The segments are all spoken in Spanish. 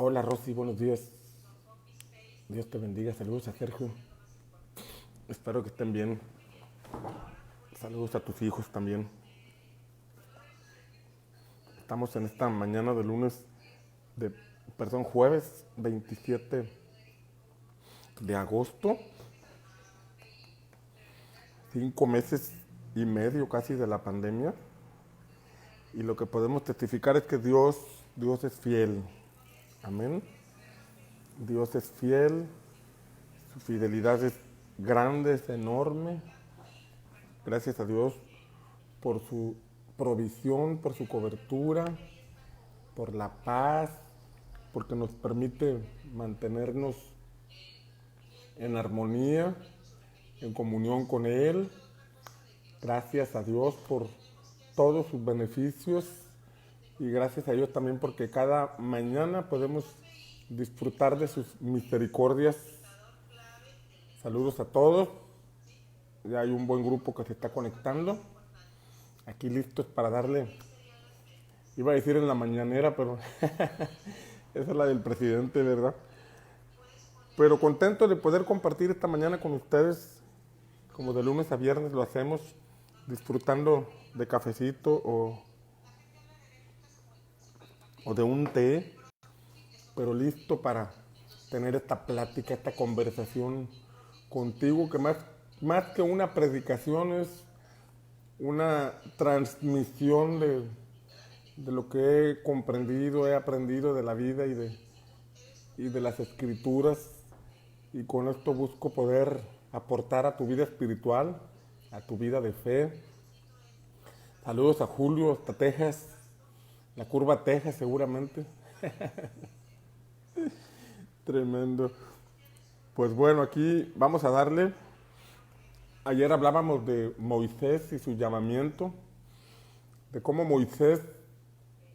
Hola Rosy, buenos días. Dios te bendiga. Saludos a Sergio. Espero que estén bien. Saludos a tus hijos también. Estamos en esta mañana de lunes, de, perdón, jueves 27 de agosto. 5 meses y medio casi de la pandemia. Y lo que podemos testificar es que Dios es fiel. Amén. Dios es fiel. Su fidelidad es grande, es enorme. Gracias a Dios por su provisión, por su cobertura, por la paz, porque nos permite mantenernos en armonía, en comunión con Él. Gracias a Dios por todos sus beneficios y gracias a Dios también porque cada mañana podemos disfrutar de sus misericordias. Saludos a todos. Ya hay un buen grupo que se está conectando. Aquí listos para darle, iba a decir en la mañanera, pero esa es la del presidente, ¿verdad? Pero contento de poder compartir esta mañana con ustedes, como de lunes a viernes lo hacemos, disfrutando de cafecito o de un té, pero listo para tener esta plática, esta conversación contigo, que más que una predicación es una transmisión de lo que he comprendido, he aprendido de la vida y de las escrituras. Y con esto busco poder aportar a tu vida espiritual, a tu vida de fe. Saludos a Julio hasta Texas, la curva Texas seguramente. Tremendo. Pues bueno, aquí vamos a darle. Ayer hablábamos de Moisés y su llamamiento, de cómo Moisés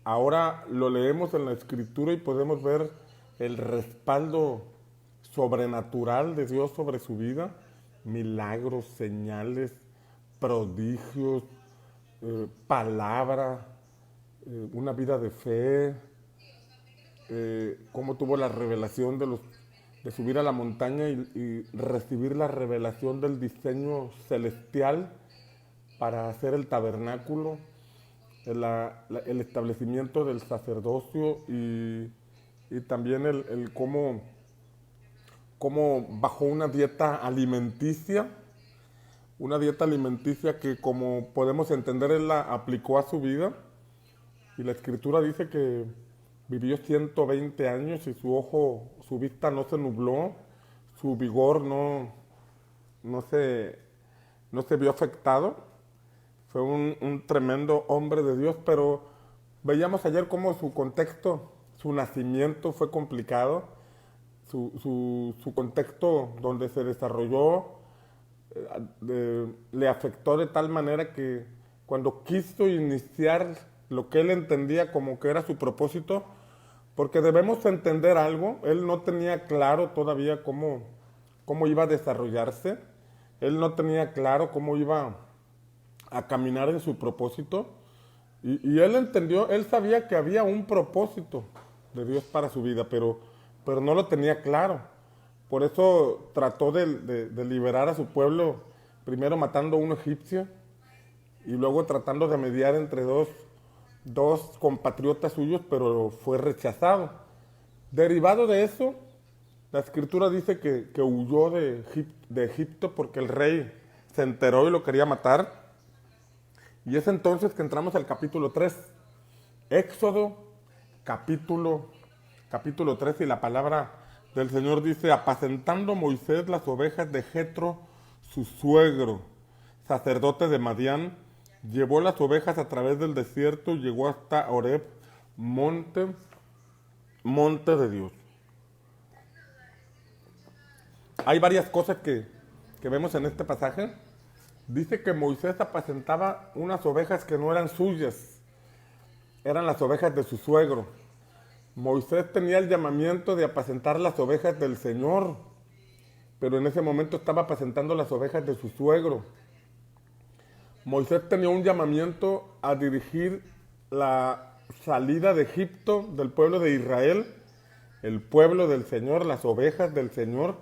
ahora lo leemos en la escritura y podemos ver el respaldo sobrenatural de Dios sobre su vida, milagros, señales, prodigios, palabra, una vida de fe, cómo tuvo la revelación de subir a la montaña y recibir la revelación del diseño celestial para hacer el tabernáculo, el establecimiento del sacerdocio y también el cómo bajó una dieta alimenticia que, como podemos entender, él la aplicó a su vida. Y la escritura dice que vivió 120 años y su vista no se nubló, su vigor no se, no se vio afectado. Fue un tremendo hombre de Dios, pero veíamos ayer cómo su contexto, su nacimiento fue complicado, su contexto donde se desarrolló le afectó de tal manera que cuando quiso iniciar lo que él entendía como que era su propósito, porque debemos entender algo, él no tenía claro todavía cómo iba a desarrollarse, él no tenía claro cómo iba a caminar en su propósito, y él entendió, él sabía que había un propósito de Dios para su vida, pero no lo tenía claro. Por eso trató de liberar a su pueblo, primero matando a un egipcio y luego tratando de mediar entre dos compatriotas suyos, pero fue rechazado. Derivado de eso, la escritura dice que huyó de Egipto porque el rey se enteró y lo quería matar. Y es entonces que entramos al capítulo 3. Éxodo, capítulo 3, y la palabra del Señor dice: apacentando Moisés las ovejas de Jetro, su suegro, sacerdote de Madián, llevó las ovejas a través del desierto y llegó hasta Horeb, monte de Dios. Hay varias cosas que vemos en este pasaje. Dice que Moisés apacentaba unas ovejas que no eran suyas, eran las ovejas de su suegro. Moisés tenía el llamamiento de apacentar las ovejas del Señor, pero en ese momento estaba apacentando las ovejas de su suegro. Moisés tenía un llamamiento a dirigir la salida de Egipto del pueblo de Israel, el pueblo del Señor, las ovejas del Señor,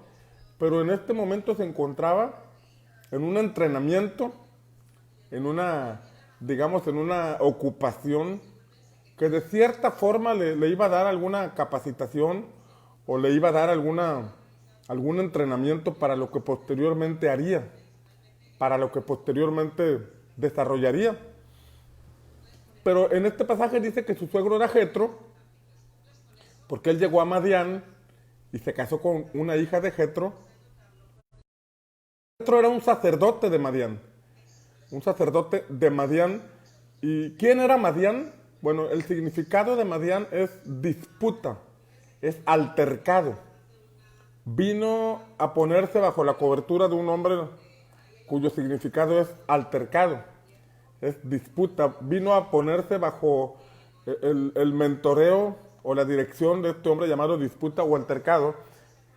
pero en este momento se encontraba en un entrenamiento, en una, digamos, en una ocupación que de cierta forma le iba a dar alguna capacitación o le iba a dar algún entrenamiento para lo que posteriormente haría, para lo que posteriormente desarrollaría. Pero en este pasaje dice que su suegro era Jetro, porque él llegó a Madián y se casó con una hija de Jetro. Jetro era un sacerdote de Madián, un sacerdote de Madián. ¿Y quién era Madián? Bueno, el significado de Madián es disputa, es altercado. Vino a ponerse bajo la cobertura de un hombre cuyo significado es altercado, es disputa. Vino a ponerse bajo el mentoreo o la dirección de este hombre llamado disputa o altercado.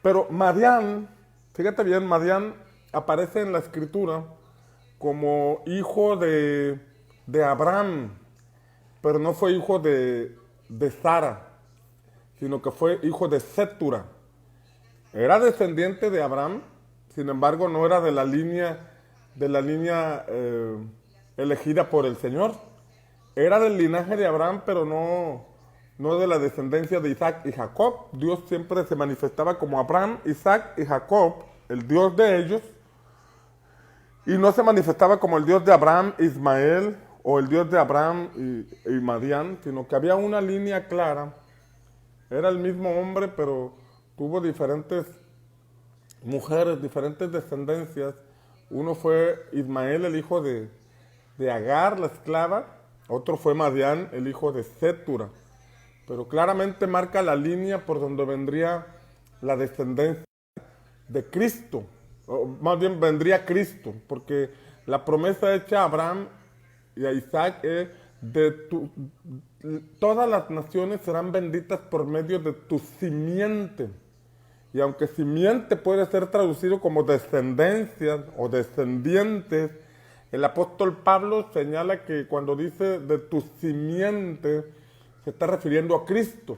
Pero Madián, fíjate bien, Madián aparece en la escritura como hijo de Abraham, pero no fue hijo de Sara, sino que fue hijo de Sétura. Era descendiente de Abraham, sin embargo no era de la línea elegida por el Señor. Era del linaje de Abraham, pero no de la descendencia de Isaac y Jacob. Dios siempre se manifestaba como Abraham, Isaac y Jacob, el Dios de ellos, y no se manifestaba como el Dios de Abraham, Ismael, o el Dios de Abraham y Madián, sino que había una línea clara. Era el mismo hombre, pero tuvo diferentes mujeres, diferentes descendencias. Uno fue Ismael, el hijo de Agar, la esclava. Otro fue Madián, el hijo de Sétura. Pero claramente marca la línea por donde vendría la descendencia de Cristo. O más bien vendría Cristo, porque la promesa hecha a Abraham y a Isaac es todas las naciones serán benditas por medio de tu simiente. Y aunque simiente puede ser traducido como descendencia o descendientes, el apóstol Pablo señala que cuando dice de tu simiente se está refiriendo a Cristo.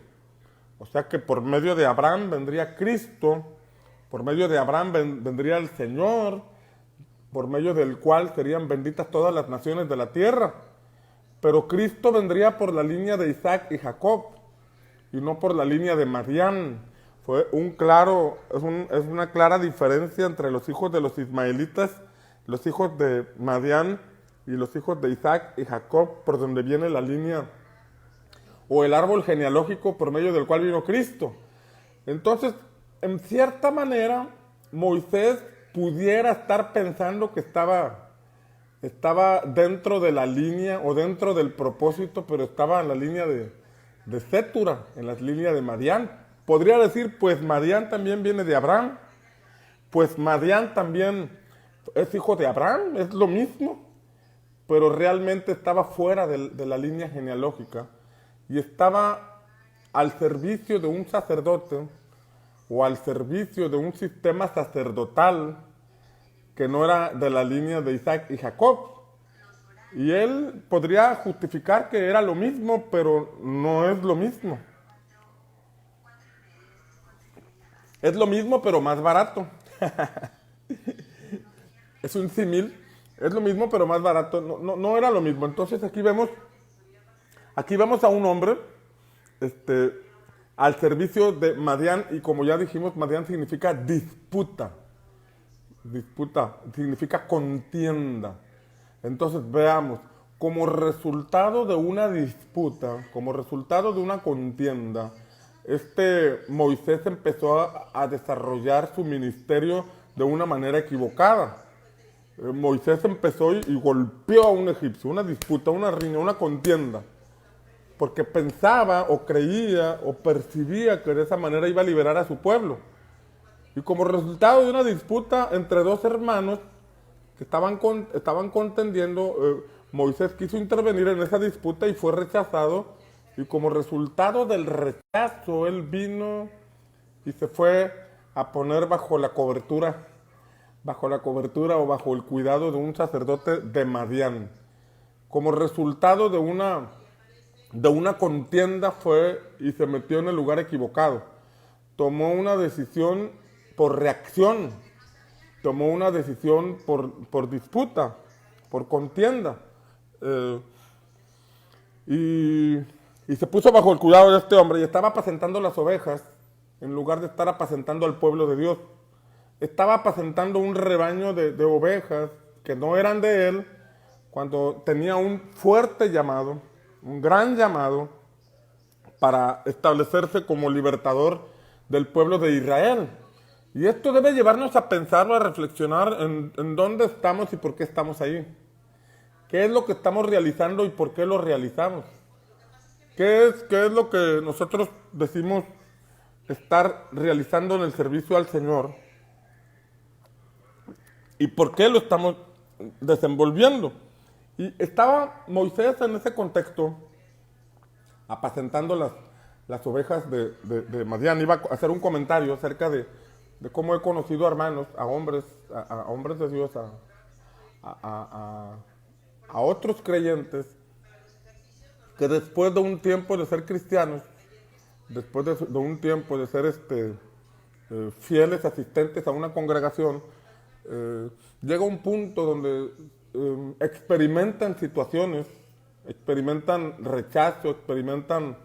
O sea que por medio de Abraham vendría Cristo, por medio de Abraham vendría el Señor, por medio del cual serían benditas todas las naciones de la tierra. Pero Cristo vendría por la línea de Isaac y Jacob, y no por la línea de Madián. Es una clara diferencia entre los hijos de los ismaelitas, los hijos de Madián y los hijos de Isaac y Jacob, por donde viene la línea o el árbol genealógico por medio del cual vino Cristo. Entonces, en cierta manera, Moisés pudiera estar pensando que estaba dentro de la línea o dentro del propósito, pero estaba en la línea de Sétura, en la línea de Madián. Podría decir, pues Madián también viene de Abraham, pues Madián también es hijo de Abraham, es lo mismo, pero realmente estaba fuera de la línea genealógica y estaba al servicio de un sacerdote o al servicio de un sistema sacerdotal que no era de la línea de Isaac y Jacob. Y él podría justificar que era lo mismo, pero no es lo mismo. Es lo mismo, pero más barato. Es un símil. Es lo mismo, pero más barato. No era lo mismo. Entonces aquí vemos a un hombre al servicio de Madián. Y como ya dijimos, Madián significa disputa. Disputa significa contienda. Entonces veamos, como resultado de una disputa, como resultado de una contienda, Moisés empezó a desarrollar su ministerio de una manera equivocada. Moisés empezó y golpeó a un egipcio, una disputa, una riña, una contienda, porque pensaba o creía o percibía que de esa manera iba a liberar a su pueblo. Y como resultado de una disputa entre dos hermanos que estaban contendiendo, Moisés quiso intervenir en esa disputa y fue rechazado. Y como resultado del rechazo, él vino y se fue a poner bajo la cobertura o bajo el cuidado de un sacerdote de Madián. Como resultado de una contienda fue y se metió en el lugar equivocado. tomó una decisión por reacción, tomó una decisión por disputa, por contienda. Eh, y se puso bajo el cuidado de este hombre y estaba apacentando las ovejas en lugar de estar apacentando al pueblo de Dios. Estaba apacentando un rebaño de ovejas que no eran de él, cuando tenía un fuerte llamado, un gran llamado, para establecerse como libertador del pueblo de Israel. Y esto debe llevarnos a pensar o a reflexionar en dónde estamos y por qué estamos ahí. ¿Qué es lo que estamos realizando y por qué lo realizamos? ¿Qué es lo que nosotros decimos estar realizando en el servicio al Señor? ¿Y por qué lo estamos desenvolviendo? Y estaba Moisés en ese contexto, apacentando las ovejas de Madián. Iba a hacer un comentario acerca de cómo he conocido a hermanos, a hombres de Dios, a otros creyentes, que después de un tiempo de ser cristianos, después de un tiempo de ser fieles asistentes a una congregación, llega un punto donde experimentan situaciones, experimentan rechazo, experimentan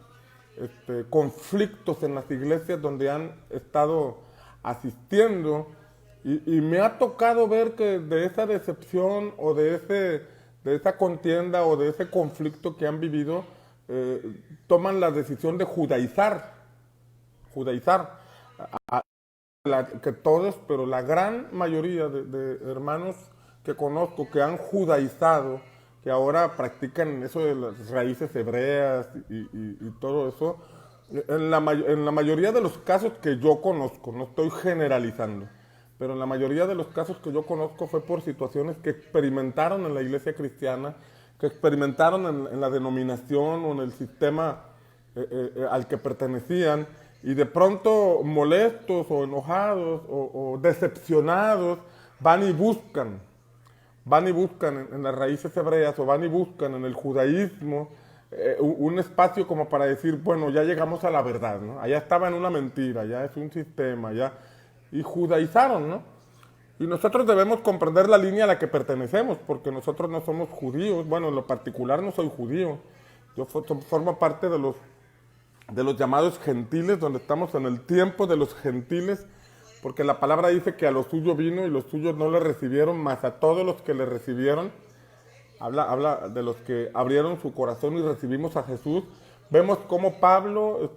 conflictos en las iglesias donde han estado asistiendo, y me ha tocado ver que de esa decepción o de esa contienda o de ese conflicto que han vivido, toman la decisión de judaizar, que todos, pero la gran mayoría de hermanos que conozco que han judaizado, que ahora practican eso de las raíces hebreas y todo eso, en la mayoría de los casos que yo conozco, no estoy generalizando, pero en la mayoría de los casos que yo conozco fue por situaciones que experimentaron en la iglesia cristiana, que experimentaron en la denominación o en el sistema al que pertenecían, y de pronto molestos o enojados o decepcionados van y buscan en las raíces hebreas, o van y buscan en el judaísmo un espacio como para decir, bueno, ya llegamos a la verdad, ¿no? Allá estaba en una mentira, ya es un sistema, ya, y judaizaron, ¿no? Y nosotros debemos comprender la línea a la que pertenecemos, porque nosotros no somos judíos. Bueno, en lo particular no soy judío, yo formo parte de los llamados gentiles, donde estamos en el tiempo de los gentiles, porque la palabra dice que a los suyos vino y los suyos no le recibieron, mas a todos los que le recibieron. Habla de los que abrieron su corazón y recibimos a Jesús. Vemos cómo Pablo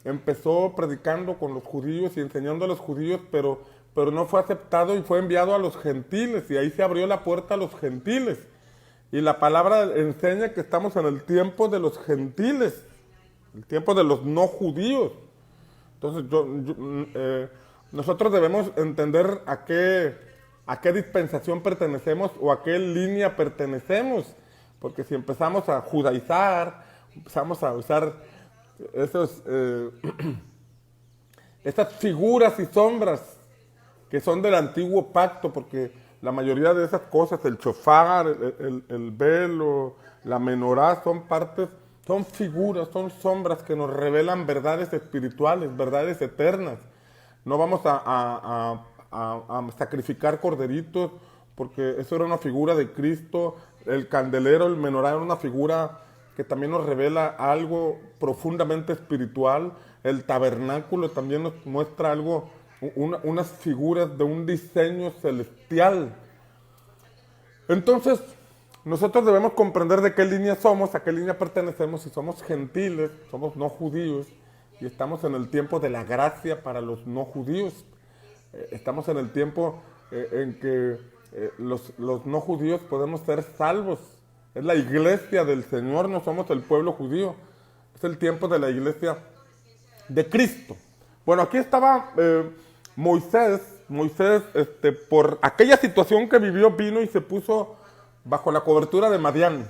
empezó predicando con los judíos y enseñando a los judíos, pero no fue aceptado y fue enviado a los gentiles, y ahí se abrió la puerta a los gentiles. Y la palabra enseña que estamos en el tiempo de los gentiles, el tiempo de los no judíos. Entonces nosotros debemos entender a qué dispensación pertenecemos o a qué línea pertenecemos, porque si empezamos a judaizar, empezamos a usar esas figuras y sombras que son del antiguo pacto, porque la mayoría de esas cosas, el shofar, el velo, la menorá, son figuras, son sombras que nos revelan verdades espirituales, verdades eternas. No vamos a sacrificar corderitos, porque eso era una figura de Cristo. El candelero, el menorá, era una figura que también nos revela algo profundamente espiritual. El tabernáculo también nos muestra algo, unas figuras de un diseño celestial. Entonces, nosotros debemos comprender de qué línea somos, a qué línea pertenecemos, si somos gentiles, somos no judíos, y estamos en el tiempo de la gracia para los no judíos. Estamos en el tiempo en que los no judíos podemos ser salvos. Es la iglesia del Señor, no somos el pueblo judío. Es el tiempo de la iglesia de Cristo. Bueno, aquí estaba Moisés, por aquella situación que vivió, vino y se puso bajo la cobertura de Madián,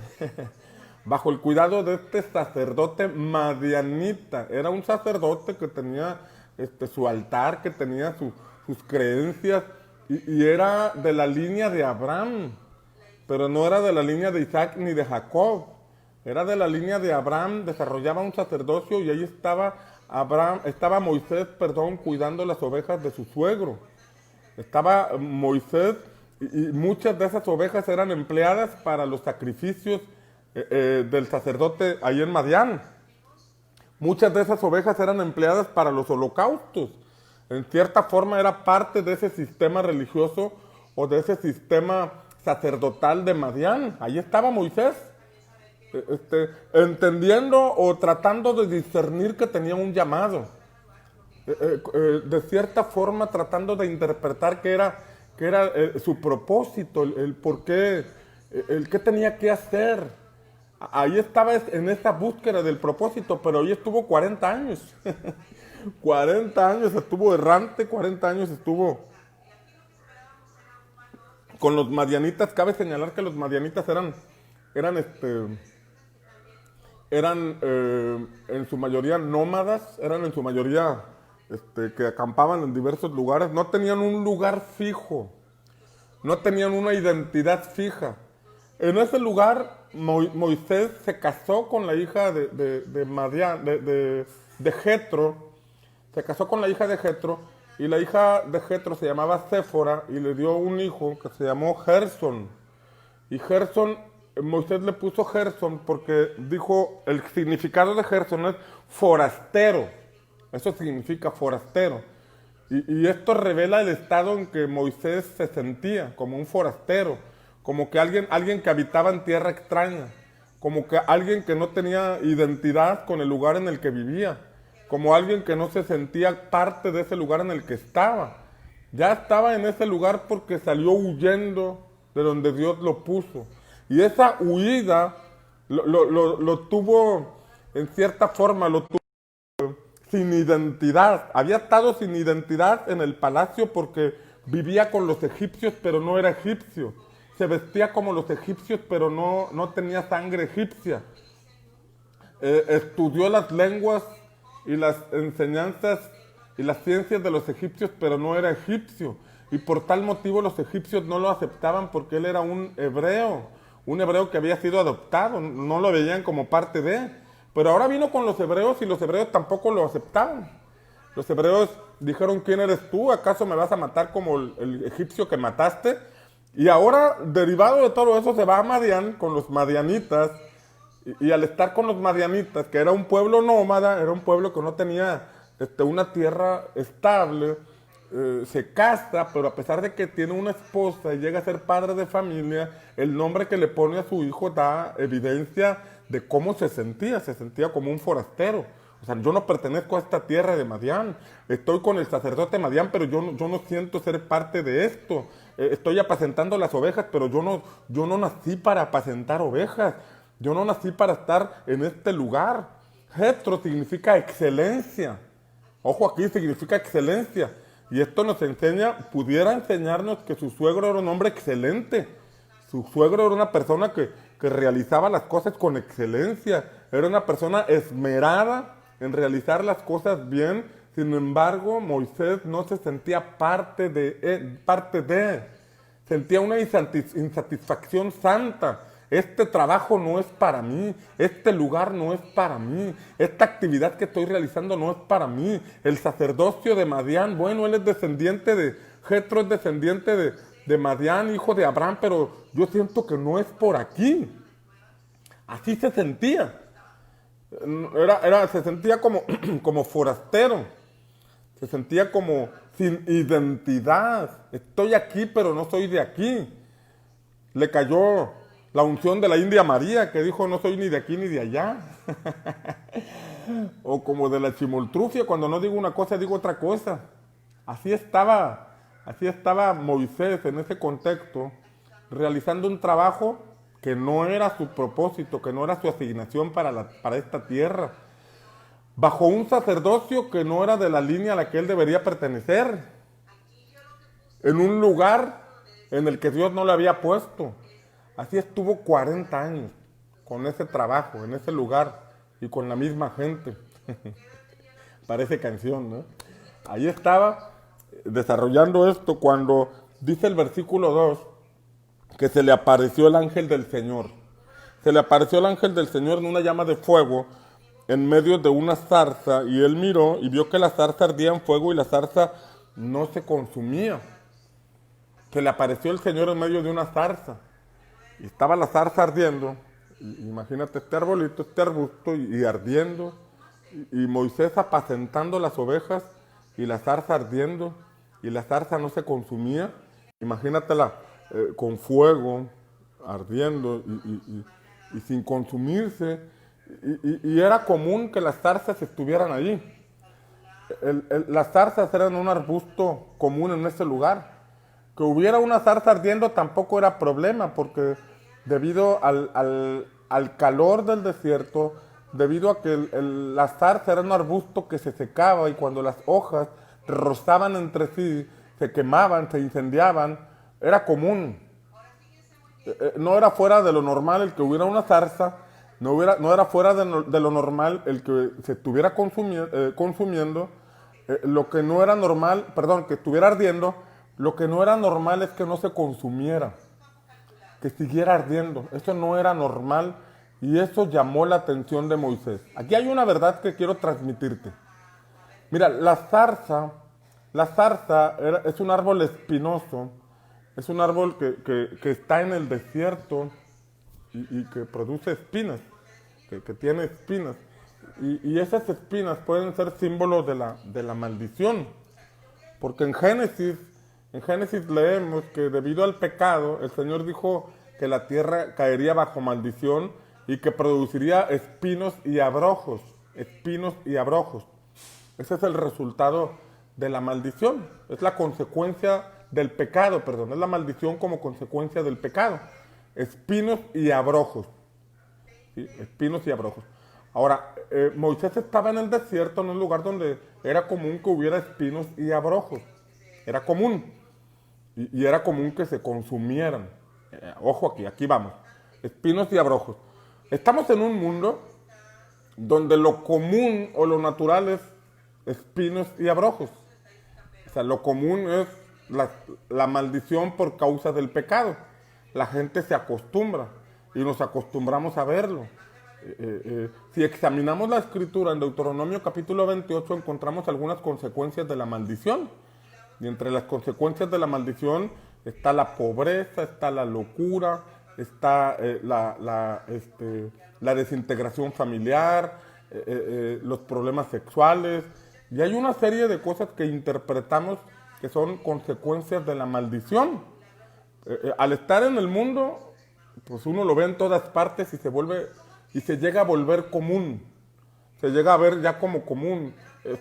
bajo el cuidado de este sacerdote madianita. Era un sacerdote que tenía su altar, que tenía sus creencias, y era de la línea de Abraham, pero no era de la línea de Isaac ni de Jacob. Era de la línea de Abraham, desarrollaba un sacerdocio, y ahí estaba estaba Moisés, cuidando las ovejas de su suegro. Estaba Moisés y muchas de esas ovejas eran empleadas para los sacrificios del sacerdote ahí en Madián. Muchas de esas ovejas eran empleadas para los holocaustos. En cierta forma era parte de ese sistema religioso o de ese sistema sacerdotal de Madián. Ahí estaba Moisés, entendiendo o tratando de discernir que tenía un llamado. De cierta forma tratando de interpretar qué era su propósito, el por qué, el qué tenía que hacer. Ahí estaba en esa búsqueda del propósito, pero ahí estuvo 40 años. 40 años estuvo errante, 40 años estuvo con los madianitas. Cabe señalar que los madianitas eran en su mayoría nómadas, eran en su mayoría que acampaban en diversos lugares. No tenían un lugar fijo, no tenían una identidad fija. En ese lugar Moisés se casó con la hija de Madián, de Jetro. Se casó con la hija de Jetro, y la hija de Jetro se llamaba Séfora, y le dio un hijo que se llamó Gersón. Y Gersón, Moisés le puso Gersón porque dijo, el significado de Gersón es forastero. Eso significa forastero. Y esto revela el estado en que Moisés se sentía, como un forastero, como que alguien que habitaba en tierra extraña, como que alguien que no tenía identidad con el lugar en el que vivía, como alguien que no se sentía parte de ese lugar en el que estaba. Ya estaba en ese lugar porque salió huyendo de donde Dios lo puso. Y esa huida lo tuvo, en cierta forma, lo tuvo sin identidad. Había estado sin identidad en el palacio porque vivía con los egipcios, pero no era egipcio. Se vestía como los egipcios, pero no tenía sangre egipcia. Estudió las lenguas y las enseñanzas y las ciencias de los egipcios, pero no era egipcio. Y por tal motivo los egipcios no lo aceptaban porque él era un hebreo que había sido adoptado, no lo veían como parte de. Pero ahora vino con los hebreos y los hebreos tampoco lo aceptaban. Los hebreos dijeron, ¿quién eres tú? ¿Acaso me vas a matar como el egipcio que mataste? Y ahora, derivado de todo eso, se va a Madián con los madianitas. Y al estar con los madianitas, que era un pueblo nómada, era un pueblo que no tenía una tierra estable, se casa, pero a pesar de que tiene una esposa y llega a ser padre de familia, el nombre que le pone a su hijo da evidencia de cómo se sentía como un forastero. O sea, yo no pertenezco a esta tierra de Madián, estoy con el sacerdote Madián, pero yo no siento ser parte de esto. Estoy apacentando las ovejas, pero yo no nací para apacentar ovejas. Yo no nací para estar en este lugar. Jetro significa excelencia. Ojo, aquí significa excelencia. Y esto nos pudiera enseñarnos que su suegro era un hombre excelente. Su suegro era una persona que realizaba las cosas con excelencia. Era una persona esmerada en realizar las cosas bien. Sin embargo, Moisés no se sentía parte de. Sentía una insatisfacción santa. Este trabajo no es para mí, este lugar no es para mí, esta actividad que estoy realizando no es para mí. El sacerdocio de Madián, bueno, él es descendiente Jetro es descendiente de Madián, hijo de Abraham, pero yo siento que no es por aquí. Así se sentía. Se sentía como forastero, se sentía como sin identidad. Estoy aquí, pero no soy de aquí. Le cayó la unción de la India María, que dijo, no soy ni de aquí ni de allá. O como de la chimoltrufia, cuando no digo una cosa, digo otra cosa. Así estaba Moisés en ese contexto, realizando un trabajo que no era su propósito, que no era su asignación para esta tierra. Bajo un sacerdocio que no era de la línea a la que él debería pertenecer. En un lugar en el que Dios no le había puesto. Así estuvo 40 años con ese trabajo, en ese lugar y con la misma gente. Parece canción, ¿no? Ahí estaba desarrollando esto cuando dice el versículo 2 que se le apareció el ángel del Señor. Se le apareció el ángel del Señor en una llama de fuego en medio de una zarza, y él miró y vio que la zarza ardía en fuego y la zarza no se consumía. Se le apareció el Señor en medio de una zarza, y estaba la zarza ardiendo. Imagínate este arbolito, este arbusto, y ardiendo, y Moisés apacentando las ovejas, y la zarza ardiendo, y la zarza no se consumía. Imagínatela con fuego, ardiendo, y sin consumirse. Y era común que las zarzas estuvieran allí. Las zarzas eran un arbusto común en ese lugar. Que hubiera una zarza ardiendo tampoco era problema, porque debido al calor del desierto, debido a que la zarza era un arbusto que se secaba, y cuando las hojas rozaban entre sí, se quemaban, se incendiaban, era común. No era fuera de lo normal el que hubiera una zarza, no era fuera de lo normal el que se estuviera consumiendo. Lo que no era normal, perdón, que estuviera ardiendo. Lo que no era normal es que no se consumiera, que siguiera ardiendo. Eso no era normal, y eso llamó la atención de Moisés. Aquí hay una verdad que quiero transmitirte. Mira, la zarza es un árbol espinoso, es un árbol que está en el desierto y que produce espinas, que tiene espinas. Y esas espinas pueden ser símbolos de la maldición, porque en Génesis leemos que debido al pecado, el Señor dijo que la tierra caería bajo maldición y que produciría espinos y abrojos. Espinos y abrojos. Ese es el resultado de la maldición. Es la consecuencia del pecado, perdón. Es la maldición como consecuencia del pecado. Espinos y abrojos. ¿Sí? Espinos y abrojos. Ahora, Moisés estaba en el desierto, en un lugar donde era común que hubiera espinos y abrojos. Era común. Y era común que se consumieran. Ojo aquí vamos. Espinos y abrojos. Estamos en un mundo donde lo común o lo natural es espinos y abrojos. O sea, lo común es la maldición por causa del pecado. La gente se acostumbra y nos acostumbramos a verlo. Si examinamos la escritura en Deuteronomio capítulo 28, encontramos algunas consecuencias de la maldición. Y entre las consecuencias de la maldición está la pobreza, está la locura, está la desintegración familiar, los problemas sexuales. Y hay una serie de cosas que interpretamos que son consecuencias de la maldición. Al estar en el mundo, pues uno lo ve en todas partes y se llega a volver común. Se llega a ver ya como común.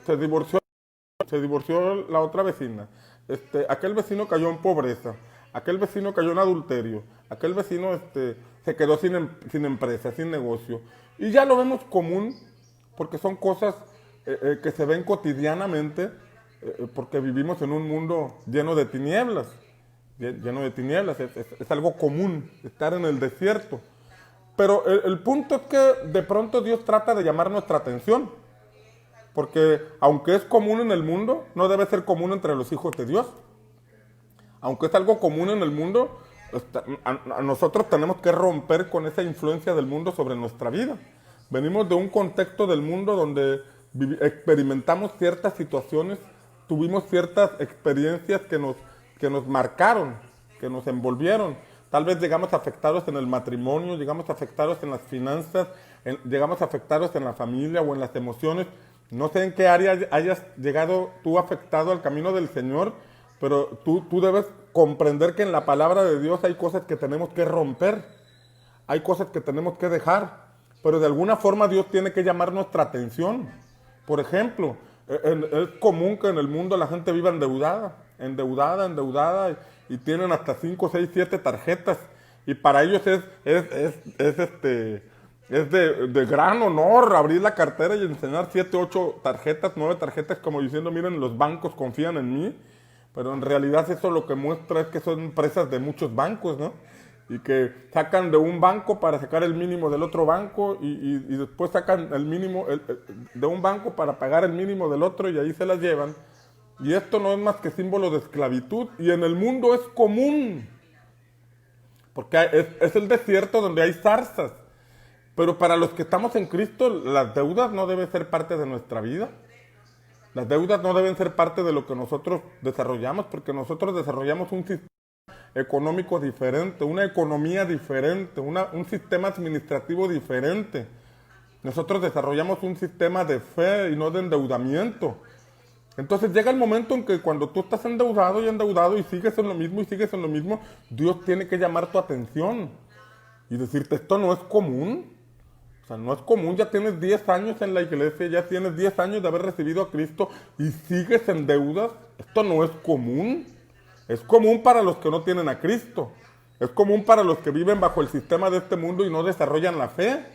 Se divorció la otra vecina. Aquel vecino cayó en pobreza. Aquel vecino cayó en adulterio. Aquel vecino se quedó sin empresa, sin negocio. Y ya lo vemos común porque son cosas que se ven cotidianamente, porque vivimos en un mundo lleno de tinieblas. Lleno de tinieblas. Es algo común estar en el desierto. Pero el punto es que de pronto Dios trata de llamar nuestra atención. Porque aunque es común en el mundo, no debe ser común entre los hijos de Dios. Aunque es algo común en el mundo, nosotros tenemos que romper con esa influencia del mundo sobre nuestra vida. Venimos de un contexto del mundo donde experimentamos ciertas situaciones, tuvimos ciertas experiencias que nos marcaron, que nos envolvieron. Tal vez llegamos afectados en el matrimonio, llegamos afectados en las finanzas, llegamos afectados en la familia o en las emociones. No sé en qué área hayas llegado tú afectado al camino del Señor, pero tú debes comprender que en la palabra de Dios hay cosas que tenemos que romper, hay cosas que tenemos que dejar, pero de alguna forma Dios tiene que llamar nuestra atención. Por ejemplo, es común que en el mundo la gente viva endeudada, y tienen hasta 5, 6, 7 tarjetas, y para ellos es de gran honor abrir la cartera y enseñar 7, 8 tarjetas, 9 tarjetas, como diciendo, miren, los bancos confían en mí. Pero en realidad eso lo que muestra es que son empresas de muchos bancos, ¿no? Y que sacan de un banco para sacar el mínimo del otro banco, y después sacan el mínimo de un banco para pagar el mínimo del otro, y ahí se las llevan. Y esto no es más que símbolo de esclavitud, y en el mundo es común. Porque es el desierto donde hay zarzas. Pero para los que estamos en Cristo, las deudas no deben ser parte de nuestra vida. Las deudas no deben ser parte de lo que nosotros desarrollamos, porque nosotros desarrollamos un sistema económico diferente, una economía diferente, un sistema administrativo diferente. Nosotros desarrollamos un sistema de fe y no de endeudamiento. Entonces llega el momento en que cuando tú estás endeudado y sigues en lo mismo y sigues en lo mismo, Dios tiene que llamar tu atención y decirte, esto no es común. O sea, no es común, ya tienes 10 años en la iglesia, ya tienes 10 años de haber recibido a Cristo y sigues en deudas. Esto no es común. Es común para los que no tienen a Cristo. Es común para los que viven bajo el sistema de este mundo y no desarrollan la fe.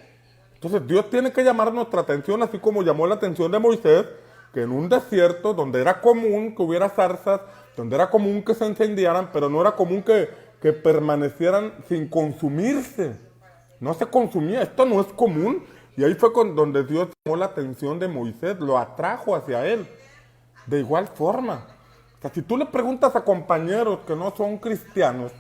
Entonces Dios tiene que llamar nuestra atención, así como llamó la atención de Moisés, que en un desierto donde era común que hubiera zarzas, donde era común que se incendiaran, pero no era común que permanecieran sin consumirse. No se consumía, esto no es común. Y ahí fue donde Dios llamó la atención de Moisés, lo atrajo hacia él. De igual forma, o sea, si tú le preguntas a compañeros que no son cristianos,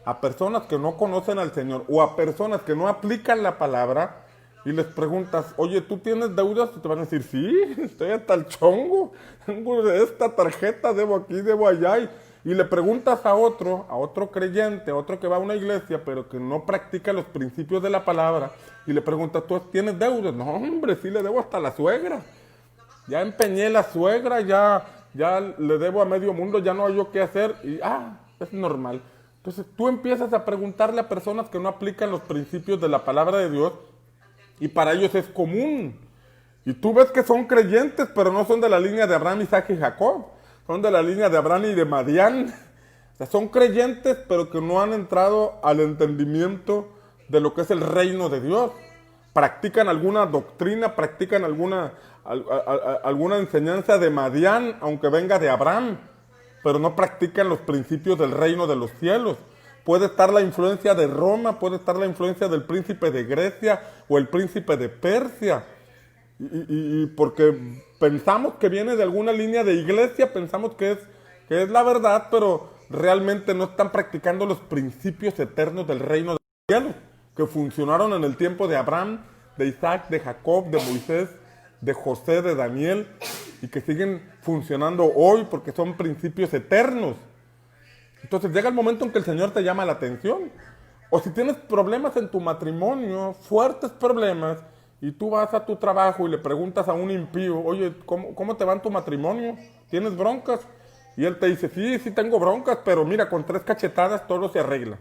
a personas que no conocen al Señor, o a personas que no aplican la palabra, y les preguntas, oye, ¿tú tienes deudas? Y te van a decir, sí, estoy hasta el chongo, tengo esta tarjeta, debo aquí, debo allá. Y le preguntas a otro creyente, a otro que va a una iglesia, pero que no practica los principios de la palabra, y le preguntas, ¿tú tienes deudas? No, hombre, sí le debo hasta la suegra. Ya empeñé la suegra, ya le debo a medio mundo, ya no hay yo qué hacer, y es normal. Entonces tú empiezas a preguntarle a personas que no aplican los principios de la palabra de Dios, y para ellos es común. Y tú ves que son creyentes, pero no son de la línea de Abraham, Isaac y Jacob. Son de la línea de Abraham y de Madián. O sea, son creyentes, pero que no han entrado al entendimiento de lo que es el reino de Dios. Practican alguna doctrina, practican alguna enseñanza de Madián, aunque venga de Abraham, pero no practican los principios del reino de los cielos. Puede estar la influencia de Roma, puede estar la influencia del príncipe de Grecia o el príncipe de Persia. Y porque pensamos que viene de alguna línea de iglesia, pensamos que es la verdad, pero realmente no están practicando los principios eternos del reino de los cielos, que funcionaron en el tiempo de Abraham, de Isaac, de Jacob, de Moisés, de José, de Daniel, y que siguen funcionando hoy porque son principios eternos. Entonces llega el momento en que el Señor te llama la atención. O si tienes problemas en tu matrimonio, fuertes problemas, y tú vas a tu trabajo y le preguntas a un impío, oye, ¿cómo te va en tu matrimonio? ¿Tienes broncas? Y él te dice, sí tengo broncas, pero mira, con 3 cachetadas todo se arregla.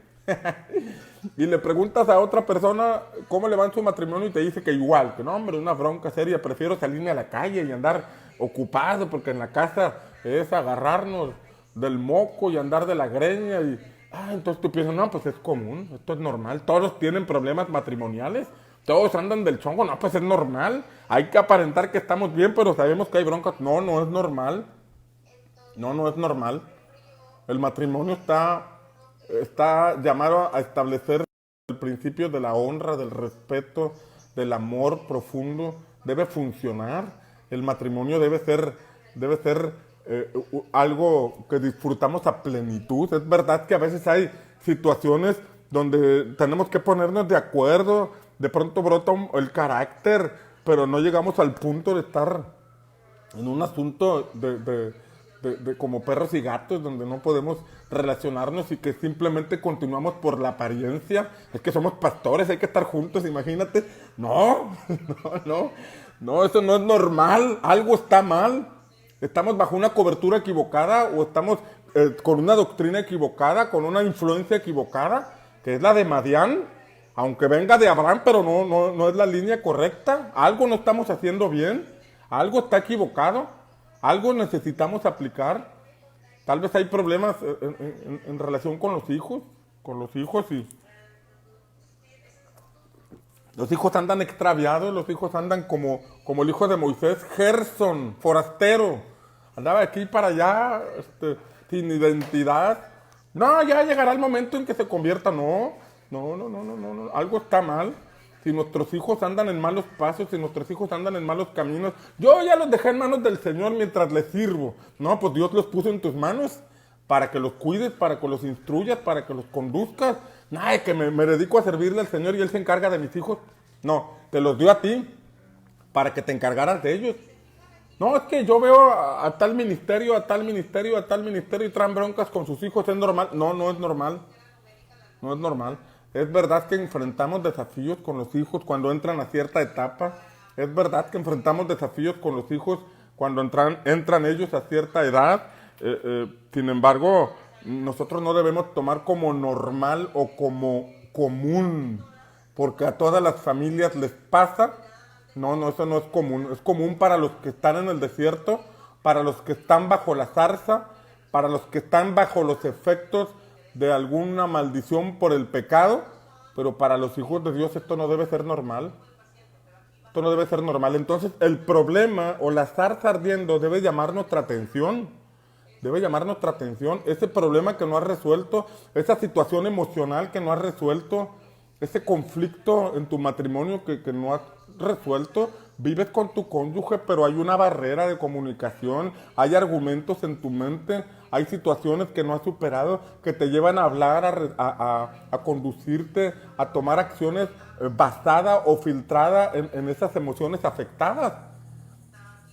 Y le preguntas a otra persona cómo le va en su matrimonio y te dice que igual, que no, hombre, una bronca seria, prefiero salirme a la calle y andar ocupado, porque en la casa es agarrarnos del moco y andar de la greña. Y entonces tú piensas, no, pues es común, esto es normal, todos tienen problemas matrimoniales, todos andan del chongo, no, pues es normal, hay que aparentar que estamos bien, pero sabemos que hay broncas. No es normal, no es normal. El matrimonio está llamado a establecer el principio de la honra, del respeto, del amor profundo. Debe funcionar. El matrimonio debe ser algo que disfrutamos a plenitud. Es verdad que a veces hay situaciones donde tenemos que ponernos de acuerdo, de pronto brota el carácter, pero no llegamos al punto de estar en un asunto de como perros y gatos, donde no podemos relacionarnos y que simplemente continuamos por la apariencia. Es que somos pastores, hay que estar juntos, imagínate. No, eso no es normal, algo está mal. Estamos bajo una cobertura equivocada o estamos con una doctrina equivocada, con una influencia equivocada, que es la de Madián, aunque venga de Abraham, pero no es la línea correcta. Algo no estamos haciendo bien, algo está equivocado. Algo necesitamos aplicar. Tal vez hay problemas en relación con los hijos y los hijos andan extraviados, los hijos andan como el hijo de Moisés, Gerson, forastero, andaba de aquí para allá, sin identidad. No, ya llegará el momento en que se convierta. No, algo está mal. Si nuestros hijos andan en malos pasos, si nuestros hijos andan en malos caminos, yo ya los dejé en manos del Señor mientras les sirvo. No, pues Dios los puso en tus manos para que los cuides, para que los instruyas, para que los conduzcas. Nada, que me dedico a servirle al Señor y Él se encarga de mis hijos. No, te los dio a ti para que te encargaras de ellos. No, es que yo veo a tal ministerio, a tal ministerio, a tal ministerio y traen broncas con sus hijos, ¿es normal? No, no es normal. No es normal. Es verdad que enfrentamos desafíos con los hijos cuando entran a cierta etapa. Es verdad que enfrentamos desafíos con los hijos cuando entran ellos a cierta edad. Sin embargo, nosotros no debemos tomar como normal o como común, porque a todas las familias les pasa. No, no, eso no es común. Es común para los que están en el desierto, para los que están bajo la zarza, para los que están bajo los efectos de alguna maldición por el pecado, pero para los hijos de Dios esto no debe ser normal. Esto no debe ser normal. Entonces el problema o la zarza ardiendo debe llamar nuestra atención. Debe llamar nuestra atención. Ese problema que no has resuelto, esa situación emocional que no has resuelto, ese conflicto en tu matrimonio que no has resuelto. Vives con tu cónyuge, pero hay una barrera de comunicación, hay argumentos en tu mente, hay situaciones que no has superado que te llevan a hablar, a conducirte, a tomar acciones basadas o filtradas en esas emociones afectadas.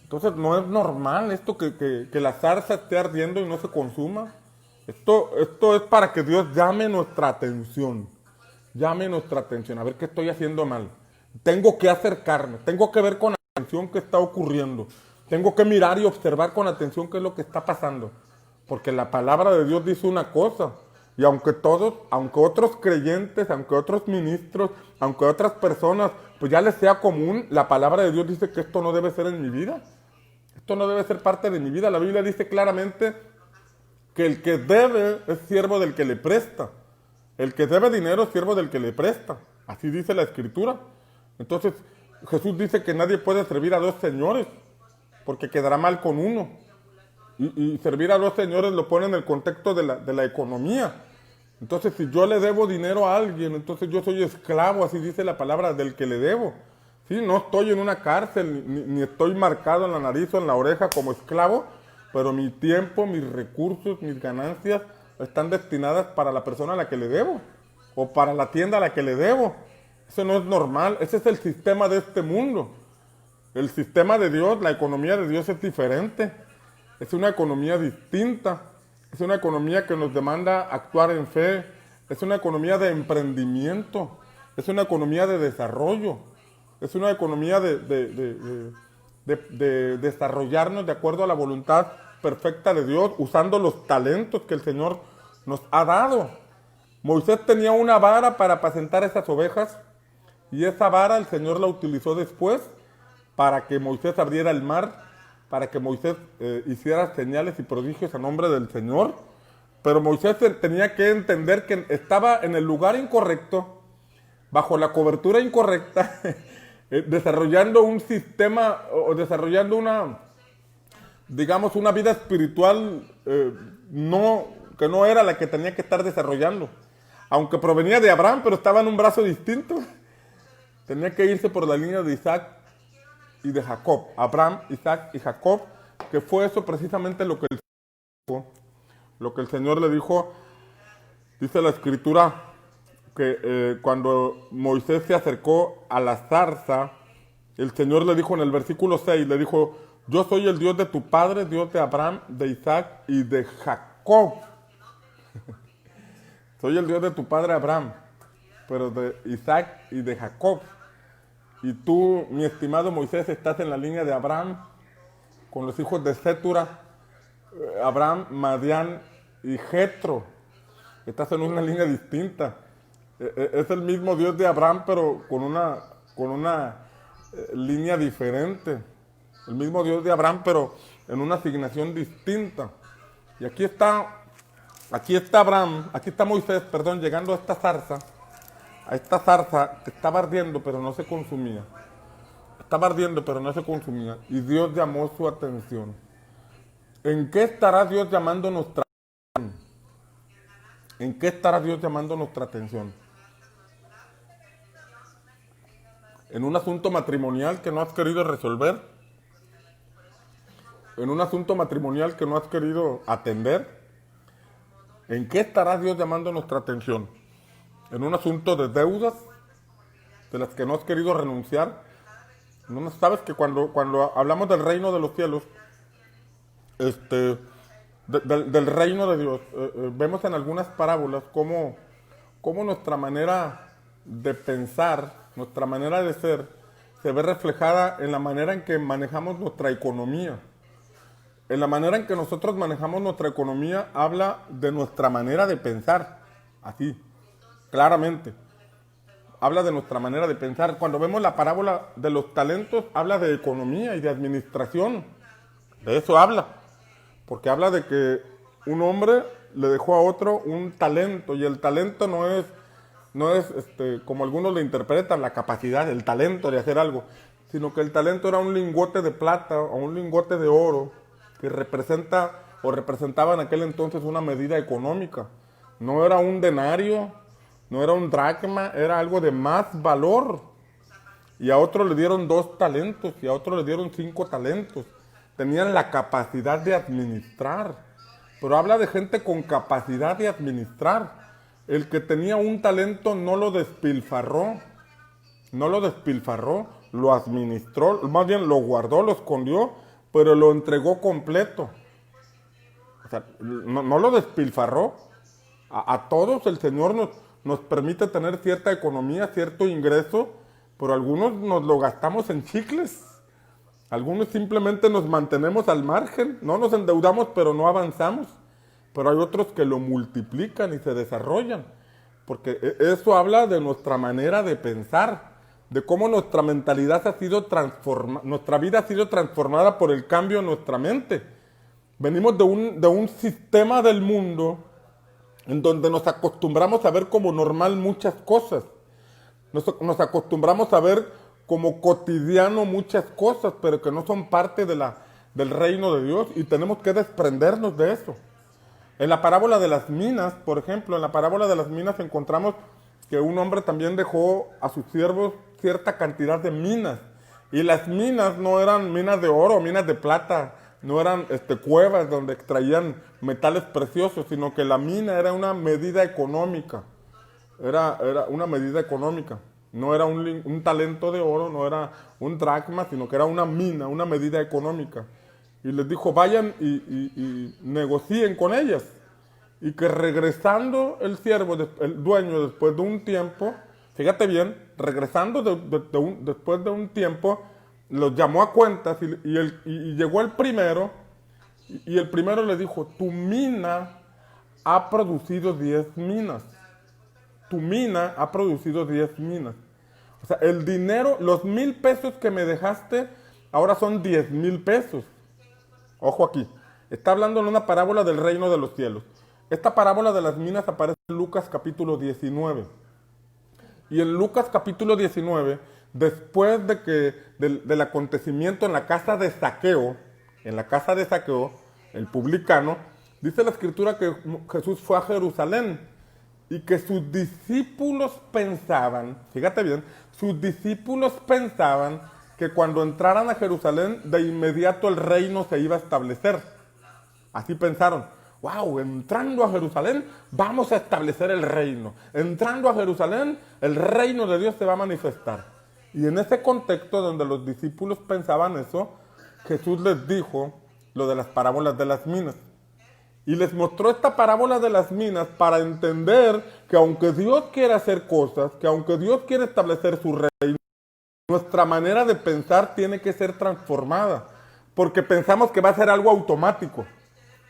Entonces no es normal esto que la zarza esté ardiendo y no se consuma. Esto es para que Dios llame nuestra atención. Llame nuestra atención, a ver qué estoy haciendo mal. Tengo que acercarme, tengo que ver con atención qué está ocurriendo. Tengo que mirar y observar con atención qué es lo que está pasando. Porque la palabra de Dios dice una cosa. Y aunque otros creyentes, aunque otros ministros, aunque otras personas, pues ya les sea común, la palabra de Dios dice que esto no debe ser en mi vida. Esto no debe ser parte de mi vida. La Biblia dice claramente que el que debe es siervo del que le presta. El que debe dinero es siervo del que le presta. Así dice la Escritura. Entonces, Jesús dice que nadie puede servir a dos señores, porque quedará mal con uno. Y servir a dos señores lo pone en el contexto de la economía. Entonces, si yo le debo dinero a alguien, entonces yo soy esclavo, así dice la palabra, del que le debo. Sí, no estoy en una cárcel, ni estoy marcado en la nariz o en la oreja como esclavo, pero mi tiempo, mis recursos, mis ganancias están destinadas para la persona a la que le debo, o para la tienda a la que le debo. Eso no es normal, ese es el sistema de este mundo. El sistema de Dios, la economía de Dios es diferente. Es una economía distinta. Es una economía que nos demanda actuar en fe. Es una economía de emprendimiento. Es una economía de desarrollo. Es una economía de desarrollarnos de acuerdo a la voluntad perfecta de Dios, usando los talentos que el Señor nos ha dado. Moisés tenía una vara para apacentar esas ovejas, y esa vara el Señor la utilizó después para que Moisés abriera el mar, para que Moisés hiciera señales y prodigios a nombre del Señor. Pero Moisés tenía que entender que estaba en el lugar incorrecto, bajo la cobertura incorrecta, desarrollando un sistema o desarrollando una vida espiritual que no era la que tenía que estar desarrollando. Aunque provenía de Abraham, pero estaba en un brazo distinto. Tenía que irse por la línea de Isaac y de Jacob. Abraham, Isaac y Jacob, que fue eso precisamente lo que el Señor le dijo. Dice la Escritura que cuando Moisés se acercó a la zarza, el Señor le dijo en el versículo 6, le dijo: yo soy el Dios de tu padre, Dios de Abraham, de Isaac y de Jacob. Soy el Dios de tu padre Abraham, pero de Isaac y de Jacob. Y tú, mi estimado Moisés, estás en la línea de Abraham, con los hijos de Cetura, Abraham, Madián y Jetro. Estás en una línea distinta. Es el mismo Dios de Abraham, pero con una línea diferente. El mismo Dios de Abraham, pero en una asignación distinta. Y aquí está Moisés, llegando a esta zarza. A esta zarza que estaba ardiendo, pero no se consumía. Estaba ardiendo, pero no se consumía. Y Dios llamó su atención. ¿En qué estará Dios llamando nuestra atención? ¿En qué estará Dios llamando nuestra atención? ¿En un asunto matrimonial que no has querido resolver? ¿En un asunto matrimonial que no has querido atender? ¿En qué estará Dios llamando nuestra atención? ¿En un asunto de deudas? de las que no has querido renunciar. No sabes que cuando hablamos del reino de los cielos, del reino de Dios, vemos en algunas parábolas cómo nuestra manera de pensar, nuestra manera de ser, se ve reflejada en la manera en que manejamos nuestra economía. En la manera en que nosotros manejamos nuestra economía habla de nuestra manera de pensar, así, claramente. Habla de nuestra manera de pensar. Cuando vemos la parábola de los talentos, habla de economía y de administración. De eso habla. Porque habla de que un hombre le dejó a otro un talento, y el talento no es como algunos le interpretan, la capacidad, el talento de hacer algo, sino que el talento era un lingote de plata o un lingote de oro que representa o representaba en aquel entonces una medida económica. No era un denario, no era un dracma, era algo de más valor. Y a otro le dieron 2 talentos y a otro le dieron 5 talentos. Tenían la capacidad de administrar. Pero habla de gente con capacidad de administrar. El que tenía un talento no lo despilfarró. No lo despilfarró, lo administró, más bien lo guardó, lo escondió, pero lo entregó completo. O sea, no lo despilfarró. A todos el Señor nos permite tener cierta economía, cierto ingreso, pero algunos nos lo gastamos en chicles. Algunos simplemente nos mantenemos al margen, no nos endeudamos, pero no avanzamos. Pero hay otros que lo multiplican y se desarrollan, porque eso habla de nuestra manera de pensar, de cómo nuestra mentalidad ha sido transformada, nuestra vida ha sido transformada por el cambio en nuestra mente. Venimos de un sistema del mundo en donde nos acostumbramos a ver como normal muchas cosas. Nos acostumbramos a ver como cotidiano muchas cosas, pero que no son parte del reino de Dios, y tenemos que desprendernos de eso. En la parábola de las minas, por ejemplo, en la parábola de las minas encontramos que un hombre también dejó a sus siervos cierta cantidad de minas. Y las minas no eran minas de oro, minas de plata, no eran cuevas donde extraían metales preciosos, sino que la mina era una medida económica. Era una medida económica. No era un talento de oro, no era un dracma, sino que era una mina, una medida económica. Y les dijo, vayan y negocien con ellas. Y que regresando el siervo, el dueño, después de un tiempo, fíjate bien, regresando después de un tiempo, los llamó a cuentas y llegó el primero, y el primero le dijo, tu mina ha producido 10 minas. Tu mina ha producido 10 minas. O sea, el dinero, los 1,000 pesos que me dejaste, ahora son 10,000 pesos. Ojo aquí, está hablando en una parábola del reino de los cielos. Esta parábola de las minas aparece en Lucas capítulo 19. Y en Lucas capítulo 19, después del acontecimiento en la casa de Zaqueo, el publicano, dice la escritura que Jesús fue a Jerusalén y que sus discípulos pensaban, fíjate bien, sus discípulos pensaban que cuando entraran a Jerusalén, de inmediato el reino se iba a establecer. Así pensaron. Wow, entrando a Jerusalén vamos a establecer el reino. Entrando a Jerusalén, el reino de Dios se va a manifestar. Y en ese contexto donde los discípulos pensaban eso, Jesús les dijo lo de las parábolas de las minas. Y les mostró esta parábola de las minas para entender que aunque Dios quiere hacer cosas, que aunque Dios quiere establecer su reino, nuestra manera de pensar tiene que ser transformada. Porque pensamos que va a ser algo automático.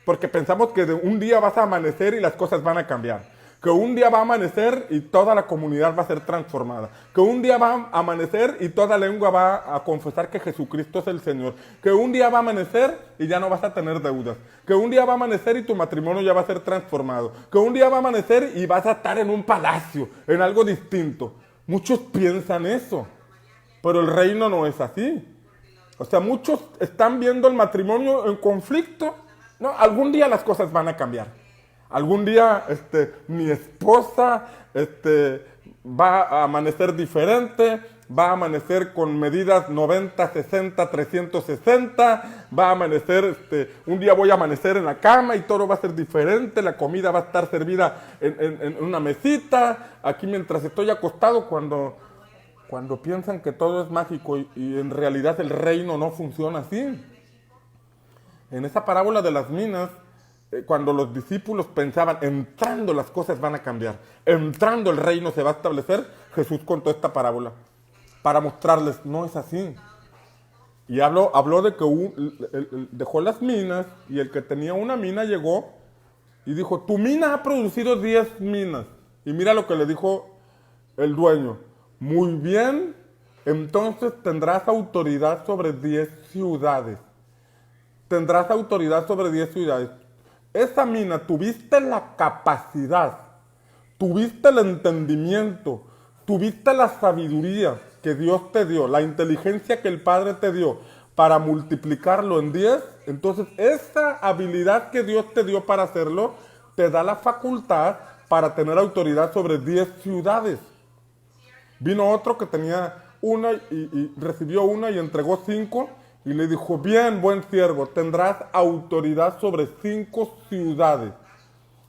Porque pensamos que un día vas a amanecer y las cosas van a cambiar. Que un día va a amanecer y toda la comunidad va a ser transformada. Que un día va a amanecer y toda lengua va a confesar que Jesucristo es el Señor. Que un día va a amanecer y ya no vas a tener deudas. Que un día va a amanecer y tu matrimonio ya va a ser transformado. Que un día va a amanecer y vas a estar en un palacio, en algo distinto. Muchos piensan eso, pero el reino no es así. O sea, muchos están viendo el matrimonio en conflicto. No, algún día las cosas van a cambiar. Algún día mi esposa va a amanecer diferente, va a amanecer con medidas 90, 60, 360, va a amanecer, un día voy a amanecer en la cama y todo va a ser diferente, la comida va a estar servida en una mesita, aquí mientras estoy acostado, cuando Cuando piensan que todo es mágico y en realidad el reino no funciona así. En esa parábola de las minas, cuando los discípulos pensaban, entrando las cosas van a cambiar, entrando el reino se va a establecer, Jesús contó esta parábola para mostrarles, no es así. Y habló de que dejó las minas y el que tenía una mina llegó y dijo, tu mina ha producido 10 minas. Y mira lo que le dijo el dueño. Muy bien, entonces tendrás autoridad sobre 10 ciudades. Tendrás autoridad sobre 10 ciudades. Esa mina, tuviste la capacidad, tuviste el entendimiento, tuviste la sabiduría que Dios te dio, la inteligencia que el Padre te dio para multiplicarlo en 10. Entonces esa habilidad que Dios te dio para hacerlo, te da la facultad para tener autoridad sobre 10 ciudades. Vino otro que tenía una y recibió una y entregó 5 y le dijo, bien, buen siervo, tendrás autoridad sobre 5 ciudades.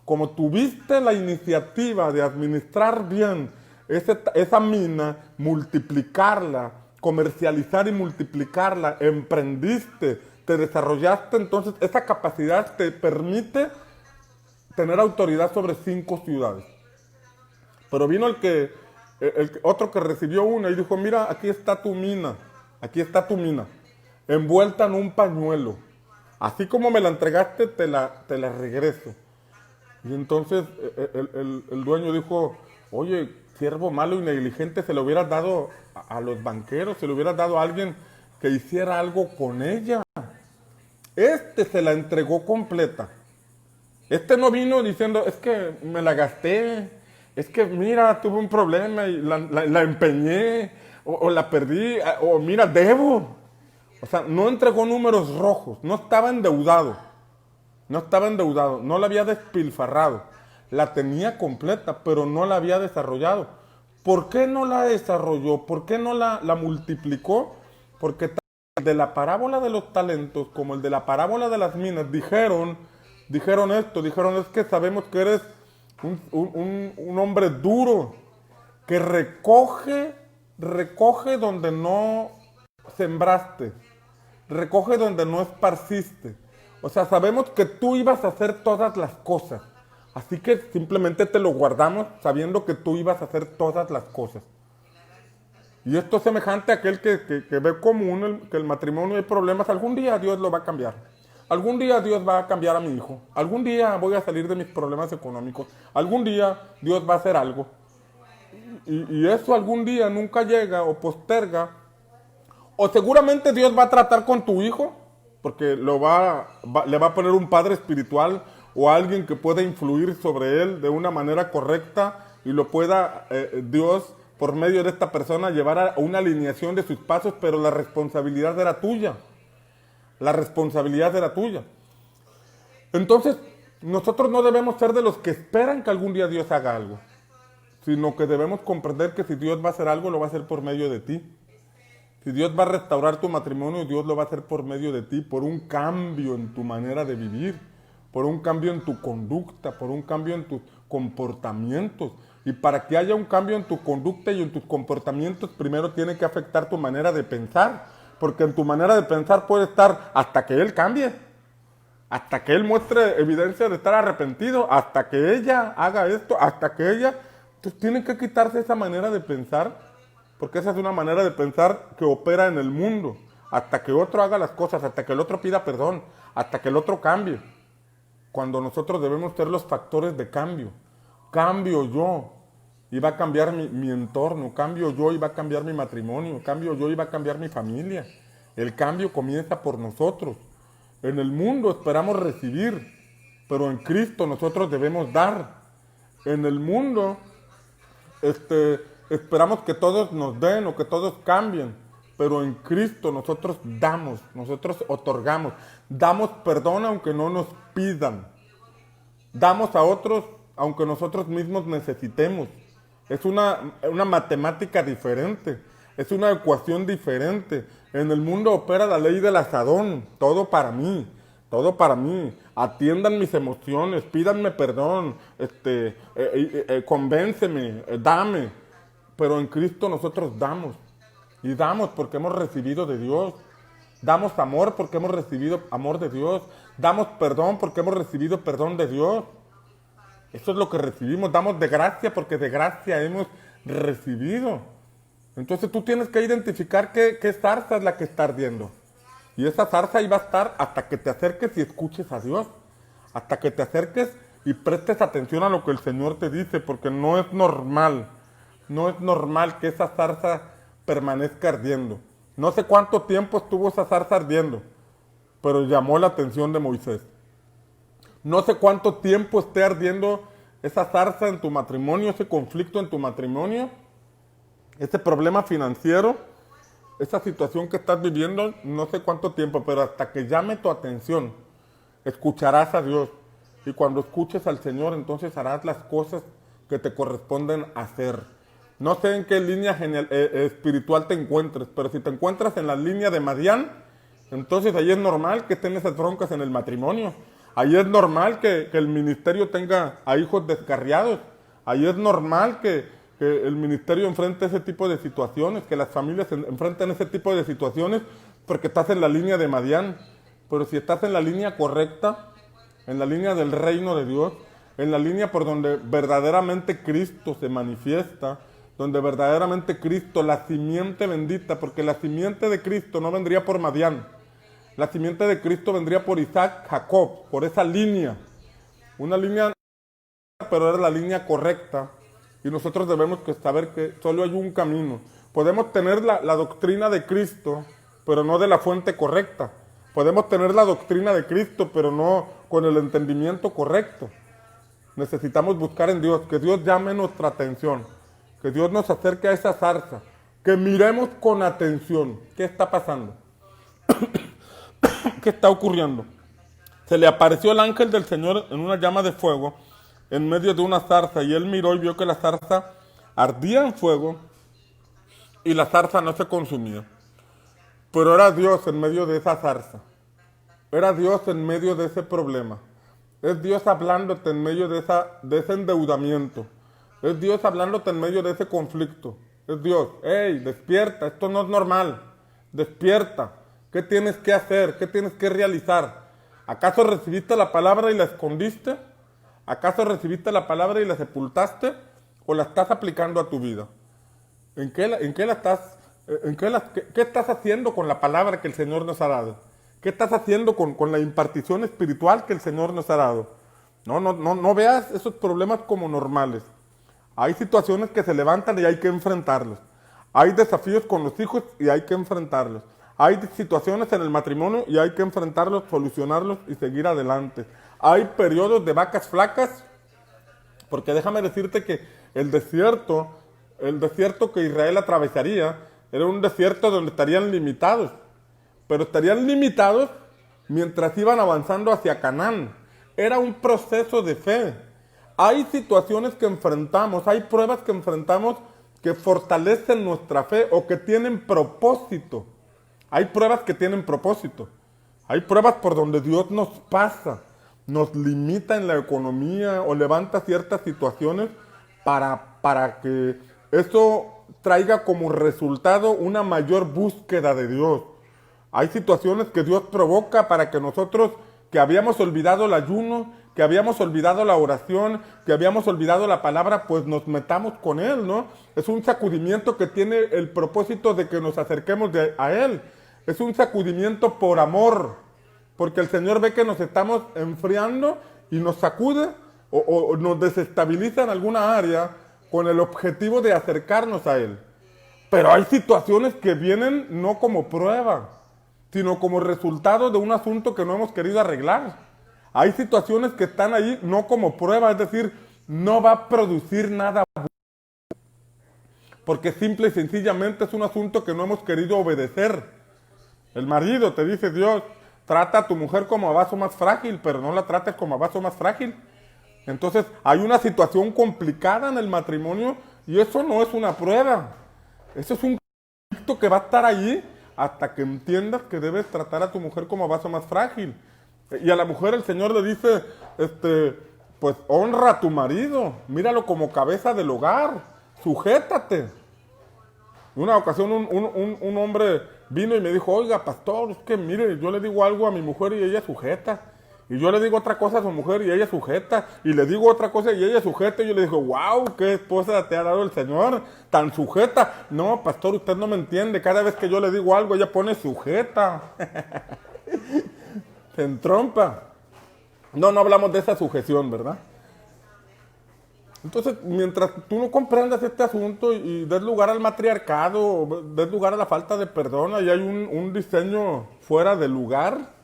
Como tuviste la iniciativa de administrar bien esa mina, multiplicarla, comercializar y multiplicarla, emprendiste, te desarrollaste, entonces esa capacidad te permite tener autoridad sobre 5 ciudades. Pero vino otro que recibió una y dijo, mira, aquí está tu mina, envuelta en un pañuelo. Así como me la entregaste, te la regreso. Y entonces el dueño dijo, oye, siervo malo y negligente, se lo hubieras dado a los banqueros, se lo hubieras dado a alguien que hiciera algo con ella. Se la entregó completa. No vino diciendo, es que me la gasté, es que mira, tuve un problema y la empeñé, o la perdí, o mira, debo. O sea, no entregó números rojos, no estaba endeudado, no la había despilfarrado, la tenía completa, pero no la había desarrollado. ¿Por qué no la desarrolló? ¿Por qué no la multiplicó? Porque el de la parábola de los talentos, como el de la parábola de las minas, dijeron es que sabemos que eres un hombre duro, que recoge donde no sembraste, recoge donde no esparciste. O sea, sabemos que tú ibas a hacer todas las cosas, así que simplemente te lo guardamos sabiendo que tú ibas a hacer todas las cosas. Y esto es semejante a aquel que ve común que el matrimonio hay problemas. Algún día Dios lo va a cambiar. Algún día Dios va a cambiar a mi hijo. Algún día voy a salir de mis problemas económicos. Algún día Dios va a hacer algo. Y eso algún día nunca llega o posterga. O seguramente Dios va a tratar con tu hijo, porque le va a poner un padre espiritual o alguien que pueda influir sobre él de una manera correcta y lo pueda Dios, por medio de esta persona, llevar a una alineación de sus pasos, pero la responsabilidad era tuya. La responsabilidad era tuya. Entonces, nosotros no debemos ser de los que esperan que algún día Dios haga algo, sino que debemos comprender que si Dios va a hacer algo, lo va a hacer por medio de ti. Si Dios va a restaurar tu matrimonio, Dios lo va a hacer por medio de ti, por un cambio en tu manera de vivir, por un cambio en tu conducta, por un cambio en tus comportamientos. Y para que haya un cambio en tu conducta y en tus comportamientos, primero tiene que afectar tu manera de pensar. Porque en tu manera de pensar puede estar hasta que él cambie, hasta que él muestre evidencia de estar arrepentido, hasta que ella haga esto, hasta que ella... Entonces tienen que quitarse esa manera de pensar, porque esa es una manera de pensar que opera en el mundo. Hasta que otro haga las cosas, hasta que el otro pida perdón, hasta que el otro cambie. Cuando nosotros debemos ser los factores de cambio. Cambio yo, y va a cambiar mi entorno, cambio yo y va a cambiar mi matrimonio, cambio yo y va a cambiar mi familia. El cambio comienza por nosotros. En el mundo esperamos recibir, pero en Cristo nosotros debemos dar. En el mundo esperamos que todos nos den o que todos cambien, pero en Cristo nosotros damos, nosotros otorgamos, damos perdón aunque no nos pidan, damos a otros aunque nosotros mismos necesitemos. Es una matemática diferente, es una ecuación diferente. En el mundo opera la ley del asadón, todo para mí. Atiendan mis emociones, pídanme perdón, convénceme, dame. pero en Cristo nosotros damos. Y damos porque hemos recibido de Dios. Damos amor porque hemos recibido amor de Dios. Damos perdón porque hemos recibido perdón de Dios. Eso es lo que recibimos. Damos de gracia porque de gracia hemos recibido. Entonces tú tienes que identificar qué zarza es la que está ardiendo. Y esa zarza ahí va a estar hasta que te acerques y escuches a Dios. Hasta que te acerques y prestes atención a lo que el Señor te dice, porque no es normal. No es normal que esa zarza permanezca ardiendo. No sé cuánto tiempo estuvo esa zarza ardiendo, pero llamó la atención de Moisés. No sé cuánto tiempo esté ardiendo esa zarza en tu matrimonio, ese conflicto en tu matrimonio, ese problema financiero, esa situación que estás viviendo, no sé cuánto tiempo, pero hasta que llame tu atención, escucharás a Dios. Y cuando escuches al Señor, entonces harás las cosas que te corresponden hacer. No sé en qué línea espiritual te encuentres, pero si te encuentras en la línea de Madián, entonces ahí es normal que estén esas broncas en el matrimonio. Ahí es normal que el ministerio tenga a hijos descarriados. Ahí es normal que el ministerio enfrente ese tipo de situaciones, que las familias enfrenten ese tipo de situaciones, porque estás en la línea de Madián. Pero si estás en la línea correcta, en la línea del reino de Dios, en la línea por donde verdaderamente Cristo se manifiesta, donde verdaderamente Cristo, la simiente bendita, porque la simiente de Cristo no vendría por Madián, la simiente de Cristo vendría por Isaac, Jacob, por esa línea, una línea, pero era la línea correcta, y nosotros debemos saber que solo hay un camino. Podemos tener la doctrina de Cristo, pero no de la fuente correcta. Podemos tener la doctrina de Cristo, pero no con el entendimiento correcto. Necesitamos buscar en Dios, que Dios llame nuestra atención, que Dios nos acerque a esa zarza, que miremos con atención qué está pasando, qué está ocurriendo. Se le apareció el ángel del Señor en una llama de fuego en medio de una zarza, y él miró y vio que la zarza ardía en fuego y la zarza no se consumía. Pero era Dios en medio de esa zarza. Era Dios en medio de ese problema. Es Dios hablándote en medio de ese endeudamiento. Es Dios hablándote en medio de ese conflicto. Es Dios. ¡Ey, despierta! Esto no es normal. Despierta. ¿Qué tienes que hacer? ¿Qué tienes que realizar? ¿Acaso recibiste la palabra y la escondiste? ¿Acaso recibiste la palabra y la sepultaste? ¿O la estás aplicando a tu vida? ¿Qué estás haciendo con la palabra que el Señor nos ha dado? ¿Qué estás haciendo con la impartición espiritual que el Señor nos ha dado? No veas esos problemas como normales. Hay situaciones que se levantan y hay que enfrentarlos. Hay desafíos con los hijos y hay que enfrentarlos. Hay situaciones en el matrimonio y hay que enfrentarlos, solucionarlos y seguir adelante. Hay periodos de vacas flacas, porque déjame decirte que el desierto que Israel atravesaría era un desierto donde estarían limitados, pero estarían limitados mientras iban avanzando hacia Canaán. Era un proceso de fe. Hay situaciones que enfrentamos, hay pruebas que enfrentamos que fortalecen nuestra fe o que tienen propósito. Hay pruebas que tienen propósito. Hay pruebas por donde Dios nos pasa, nos limita en la economía o levanta ciertas situaciones para que eso traiga como resultado una mayor búsqueda de Dios. Hay situaciones que Dios provoca para que nosotros, que habíamos olvidado el ayuno, que habíamos olvidado la oración, que habíamos olvidado la palabra, pues nos metamos con Él, ¿no? Es un sacudimiento que tiene el propósito de que nos acerquemos a Él. Es un sacudimiento por amor, porque el Señor ve que nos estamos enfriando y nos sacude o nos desestabiliza en alguna área con el objetivo de acercarnos a Él. Pero hay situaciones que vienen no como prueba, sino como resultado de un asunto que no hemos querido arreglar. Hay situaciones que están ahí no como prueba, es decir, no va a producir nada bueno, porque simple y sencillamente es un asunto que no hemos querido obedecer. El marido te dice, Dios, trata a tu mujer como a vaso más frágil, pero no la trates como a vaso más frágil. Entonces hay una situación complicada en el matrimonio y eso no es una prueba. Eso es un conflicto que va a estar allí hasta que entiendas que debes tratar a tu mujer como a vaso más frágil. Y a la mujer el Señor le dice, pues honra a tu marido, míralo como cabeza del hogar, sujétate. Una ocasión un hombre vino y me dijo, oiga, pastor, es que mire, yo le digo algo a mi mujer y ella sujeta. Y yo le digo otra cosa a su mujer y ella sujeta. Y le digo otra cosa y ella sujeta. Y yo le digo, wow, qué esposa te ha dado el Señor, tan sujeta. No, pastor, usted no me entiende. Cada vez que yo le digo algo, ella pone sujeta. Se entrompa. No hablamos de esa sujeción, ¿verdad? Entonces, mientras tú no comprendas este asunto y des lugar al matriarcado, des lugar a la falta de perdón, ahí hay un diseño fuera de lugar,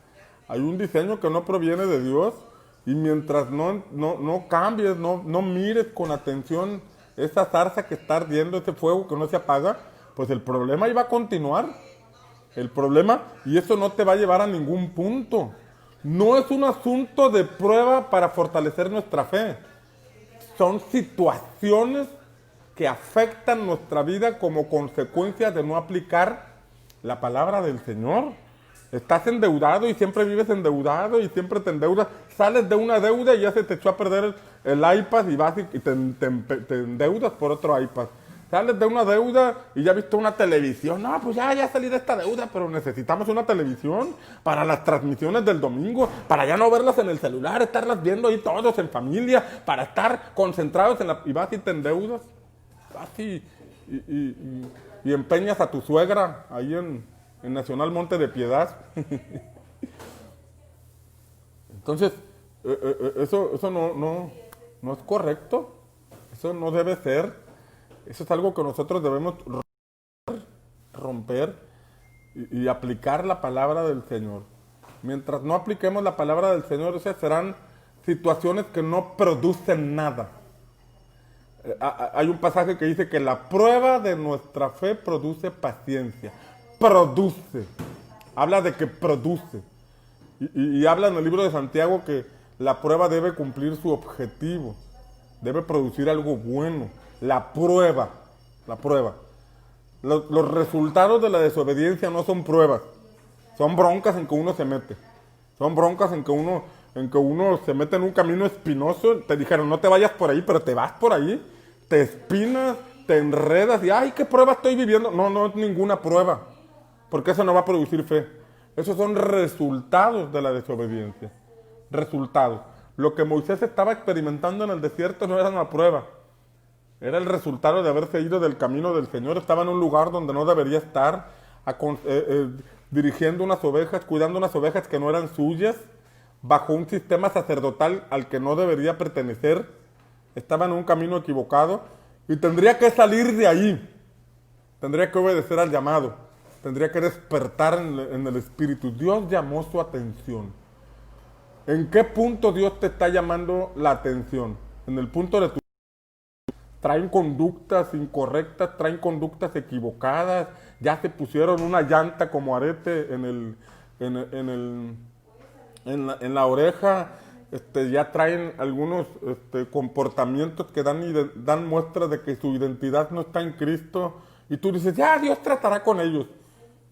hay un diseño que no proviene de Dios, y mientras no cambies, no mires con atención esa zarza que está ardiendo, ese fuego que no se apaga, pues el problema iba a continuar. El problema, y eso no te va a llevar a ningún punto. No es un asunto de prueba para fortalecer nuestra fe. Son situaciones que afectan nuestra vida como consecuencia de no aplicar la palabra del Señor. Estás endeudado y siempre vives endeudado y siempre te endeudas. Sales de una deuda y ya se te echó a perder el iPad y vas y te endeudas por otro iPad. Sales de una deuda y ya viste una televisión. No, pues ya salí de esta deuda, pero necesitamos una televisión para las transmisiones del domingo, para ya no verlas en el celular, estarlas viendo ahí todos en familia, para estar concentrados en la... Y vas y te endeudas. Vas y empeñas a tu suegra ahí en Nacional Monte de Piedad. Entonces, eso no es correcto. Eso no debe ser. Eso es algo que nosotros debemos romper y aplicar la palabra del Señor. Mientras no apliquemos la palabra del Señor, esas serán situaciones que no producen nada. Hay un pasaje que dice que la prueba de nuestra fe produce paciencia. Produce. Habla de que produce. Y habla en el libro de Santiago que la prueba debe cumplir su objetivo. Debe producir algo bueno. La prueba. Los resultados de la desobediencia no son pruebas. Son broncas en que uno se mete. Son broncas en que uno se mete en un camino espinoso. Te dijeron, no te vayas por ahí, pero te vas por ahí. Te espinas, te enredas y, ay, ¿qué prueba estoy viviendo? No es ninguna prueba. Porque eso no va a producir fe. Esos son resultados de la desobediencia. Resultados. Lo que Moisés estaba experimentando en el desierto no era una prueba. Era el resultado de haberse ido del camino del Señor. Estaba en un lugar donde no debería estar, dirigiendo unas ovejas, cuidando unas ovejas que no eran suyas, bajo un sistema sacerdotal al que no debería pertenecer. Estaba en un camino equivocado y tendría que salir de ahí. Tendría que obedecer al llamado. Tendría que despertar en el Espíritu. Dios llamó su atención. ¿En qué punto Dios te está llamando la atención? En el punto de tu... Traen conductas incorrectas, traen conductas equivocadas, ya se pusieron una llanta como arete en la oreja, ya traen algunos comportamientos que dan muestras de que su identidad no está en Cristo, y tú dices, ya Dios tratará con ellos,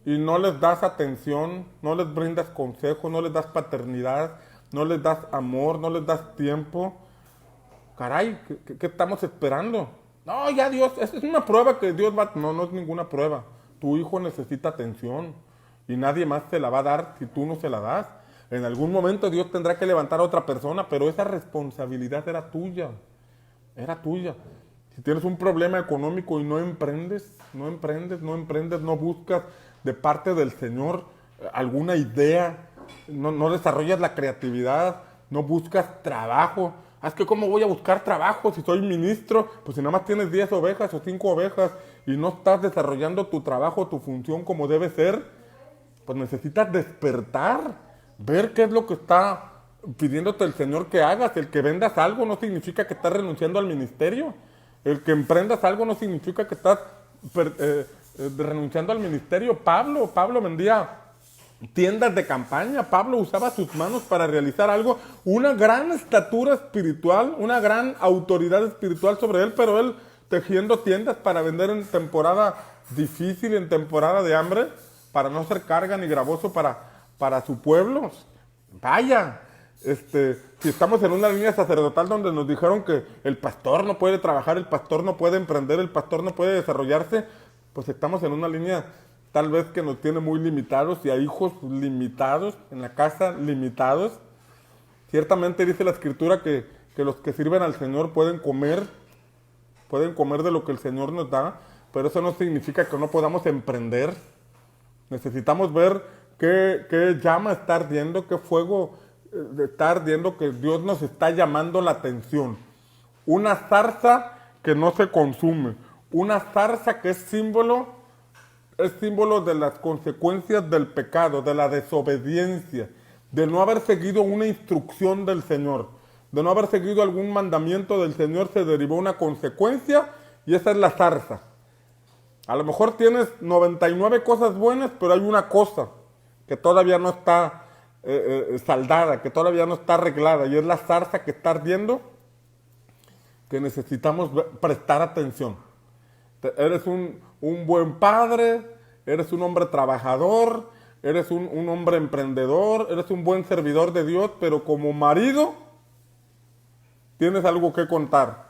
y no les das atención, no les brindas consejo, no les das paternidad, no les das amor, no les das tiempo. Caray, ¿qué estamos esperando? No, ya Dios, es una prueba que Dios va... No es ninguna prueba. Tu hijo necesita atención y nadie más te la va a dar si tú no se la das. En algún momento Dios tendrá que levantar a otra persona, pero esa responsabilidad era tuya. Era tuya. Si tienes un problema económico y no emprendes, no buscas de parte del Señor alguna idea, no desarrollas la creatividad, no buscas trabajo. Es que ¿cómo voy a buscar trabajo si soy ministro? Pues si nada más tienes 10 ovejas o 5 ovejas y no estás desarrollando tu trabajo, tu función como debe ser, pues necesitas despertar, ver qué es lo que está pidiéndote el Señor que hagas. El que vendas algo no significa que estás renunciando al ministerio. El que emprendas algo no significa que estás renunciando al ministerio. Pablo vendía tiendas de campaña. Pablo usaba sus manos para realizar algo, una gran estatura espiritual, una gran autoridad espiritual sobre él, pero él tejiendo tiendas para vender en temporada difícil, en temporada de hambre, para no ser carga ni gravoso para su pueblo. Vaya, si estamos en una línea sacerdotal donde nos dijeron que el pastor no puede trabajar, el pastor no puede emprender, el pastor no puede desarrollarse, pues estamos en una línea tal vez que nos tiene muy limitados y a hijos limitados, en la casa limitados. Ciertamente dice la Escritura que los que sirven al Señor pueden comer de lo que el Señor nos da, pero eso no significa que no podamos emprender. Necesitamos ver qué llama está ardiendo, qué fuego está ardiendo, que Dios nos está llamando la atención. Una zarza que no se consume, una zarza que es símbolo de las consecuencias del pecado, de la desobediencia, de no haber seguido una instrucción del Señor, de no haber seguido algún mandamiento del Señor, se derivó una consecuencia y esa es la zarza. A lo mejor tienes 99 cosas buenas, pero hay una cosa que todavía no está saldada, que todavía no está arreglada, y es la zarza que está ardiendo, que necesitamos prestar atención. Eres un buen padre, eres un hombre trabajador, eres un hombre emprendedor, eres un buen servidor de Dios, pero como marido tienes algo que contar.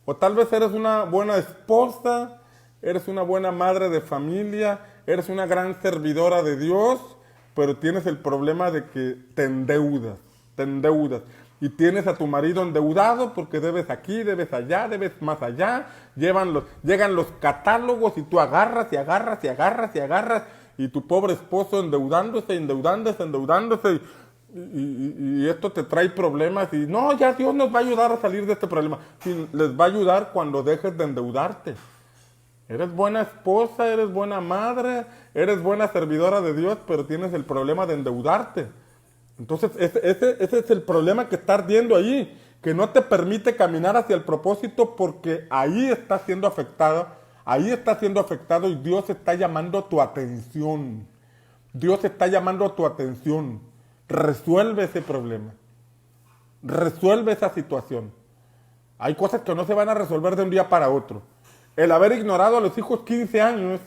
O tal vez eres una buena esposa, eres una buena madre de familia, eres una gran servidora de Dios, pero tienes el problema de que te endeudas. Y tienes a tu marido endeudado porque debes aquí, debes allá, debes más allá. Llegan los catálogos y tú agarras, y tu pobre esposo endeudándose. Y esto te trae problemas y no, ya Dios nos va a ayudar a salir de este problema. Sí, les va a ayudar cuando dejes de endeudarte. Eres buena esposa, eres buena madre, eres buena servidora de Dios, pero tienes el problema de endeudarte. Entonces, ese es el problema que está ardiendo ahí, que no te permite caminar hacia el propósito porque ahí está siendo afectado y Dios está llamando tu atención. Dios está llamando a tu atención. Resuelve ese problema. Resuelve esa situación. Hay cosas que no se van a resolver de un día para otro. El haber ignorado a los hijos 15 años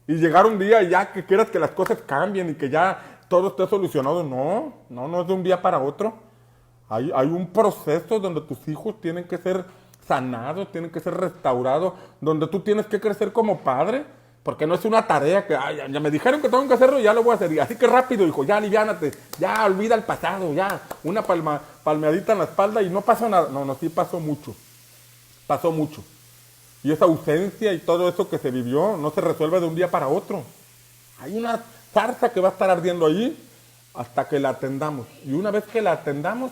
y llegar un día y ya que quieras que las cosas cambien y que ya todo esté solucionado, no es de un día para otro. Hay un proceso donde tus hijos tienen que ser sanados, tienen que ser restaurados, donde tú tienes que crecer como padre, porque no es una tarea que, ya me dijeron que tengo que hacerlo y ya lo voy a hacer. Así que rápido, hijo, ya aliviánate, ya olvida el pasado, ya, una palmeadita en la espalda y no pasó nada. No, sí pasó mucho. Y esa ausencia y todo eso que se vivió no se resuelve de un día para otro. Hay una zarza que va a estar ardiendo allí hasta que la atendamos. Y una vez que la atendamos,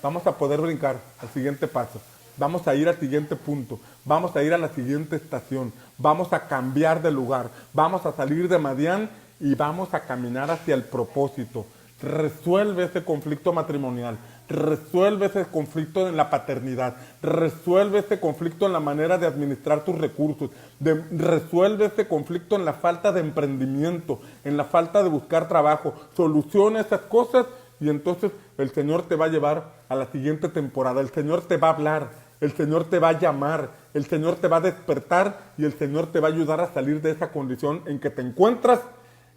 vamos a poder brincar al siguiente paso. Vamos a ir al siguiente punto. Vamos a ir a la siguiente estación. Vamos a cambiar de lugar. Vamos a salir de Madián y vamos a caminar hacia el propósito. Resuelve ese conflicto matrimonial. Resuelve ese conflicto en la paternidad. Resuelve ese conflicto en la manera de administrar tus recursos. Resuelve ese conflicto en la falta de emprendimiento, en la falta de buscar trabajo. Soluciona esas cosas y entonces el Señor te va a llevar a la siguiente temporada. El Señor te va a hablar, el Señor te va a llamar, el Señor te va a despertar y el Señor te va a ayudar a salir de esa condición en que te encuentras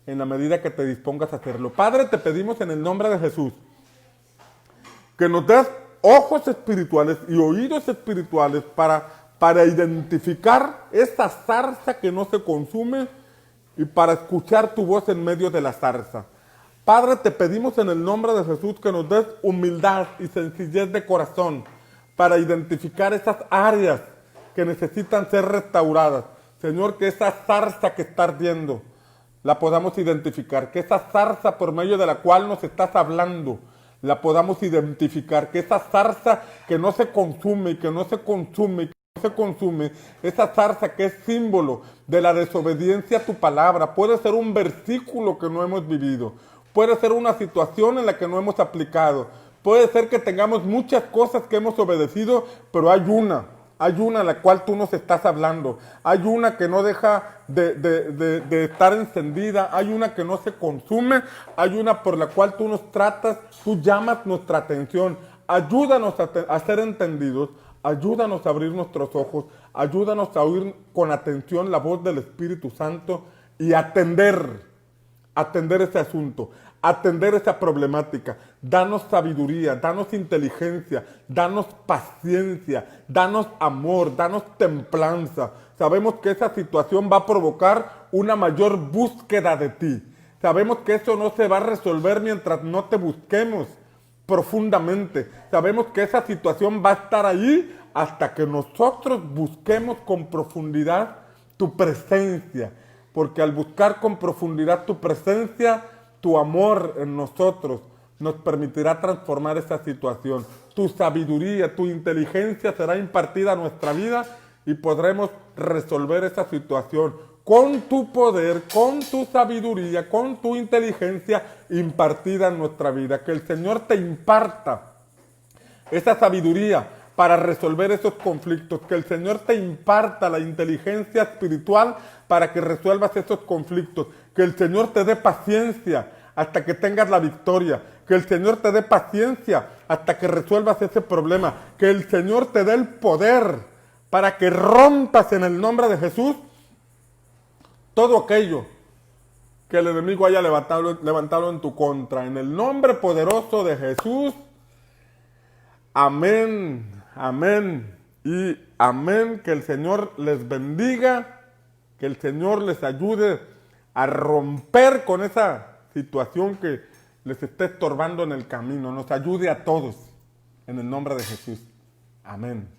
en la medida que te dispongas a hacerlo. Padre, te pedimos en el nombre de Jesús que nos des ojos espirituales y oídos espirituales para identificar esa zarza que no se consume y para escuchar tu voz en medio de la zarza. Padre, te pedimos en el nombre de Jesús que nos des humildad y sencillez de corazón para identificar esas áreas que necesitan ser restauradas. Señor, que esa zarza que está ardiendo la podamos identificar, que esa zarza por medio de la cual nos estás hablando la podamos identificar, que esa zarza que no se consume, esa zarza que es símbolo de la desobediencia a tu palabra, puede ser un versículo que no hemos vivido, puede ser una situación en la que no hemos aplicado, puede ser que tengamos muchas cosas que hemos obedecido, pero hay una a la cual tú nos estás hablando, hay una que no deja de estar encendida, hay una que no se consume, hay una por la cual tú nos tratas, tú llamas nuestra atención. Ayúdanos a ser entendidos, ayúdanos a abrir nuestros ojos, ayúdanos a oír con atención la voz del Espíritu Santo y atender ese asunto, atender esa problemática. Danos sabiduría, danos inteligencia, danos paciencia, danos amor, danos templanza. Sabemos que esa situación va a provocar una mayor búsqueda de ti. Sabemos que eso no se va a resolver mientras no te busquemos profundamente. Sabemos que esa situación va a estar ahí hasta que nosotros busquemos con profundidad tu presencia. Porque al buscar con profundidad tu presencia, tu amor en nosotros nos permitirá transformar esa situación. Tu sabiduría, tu inteligencia será impartida a nuestra vida y podremos resolver esa situación con tu poder, con tu sabiduría, con tu inteligencia impartida en nuestra vida. Que el Señor te imparta esa sabiduría para resolver esos conflictos. Que el Señor te imparta la inteligencia espiritual para que resuelvas esos conflictos. Que el Señor te dé paciencia hasta que tengas la victoria. Que el Señor te dé paciencia hasta que resuelvas ese problema. Que el Señor te dé el poder para que rompas en el nombre de Jesús todo aquello que el enemigo haya levantado en tu contra. En el nombre poderoso de Jesús. Amén, amén y amén. Que el Señor les bendiga, que el Señor les ayude a romper con esa situación que les esté estorbando en el camino. Nos ayude a todos, en el nombre de Jesús. Amén.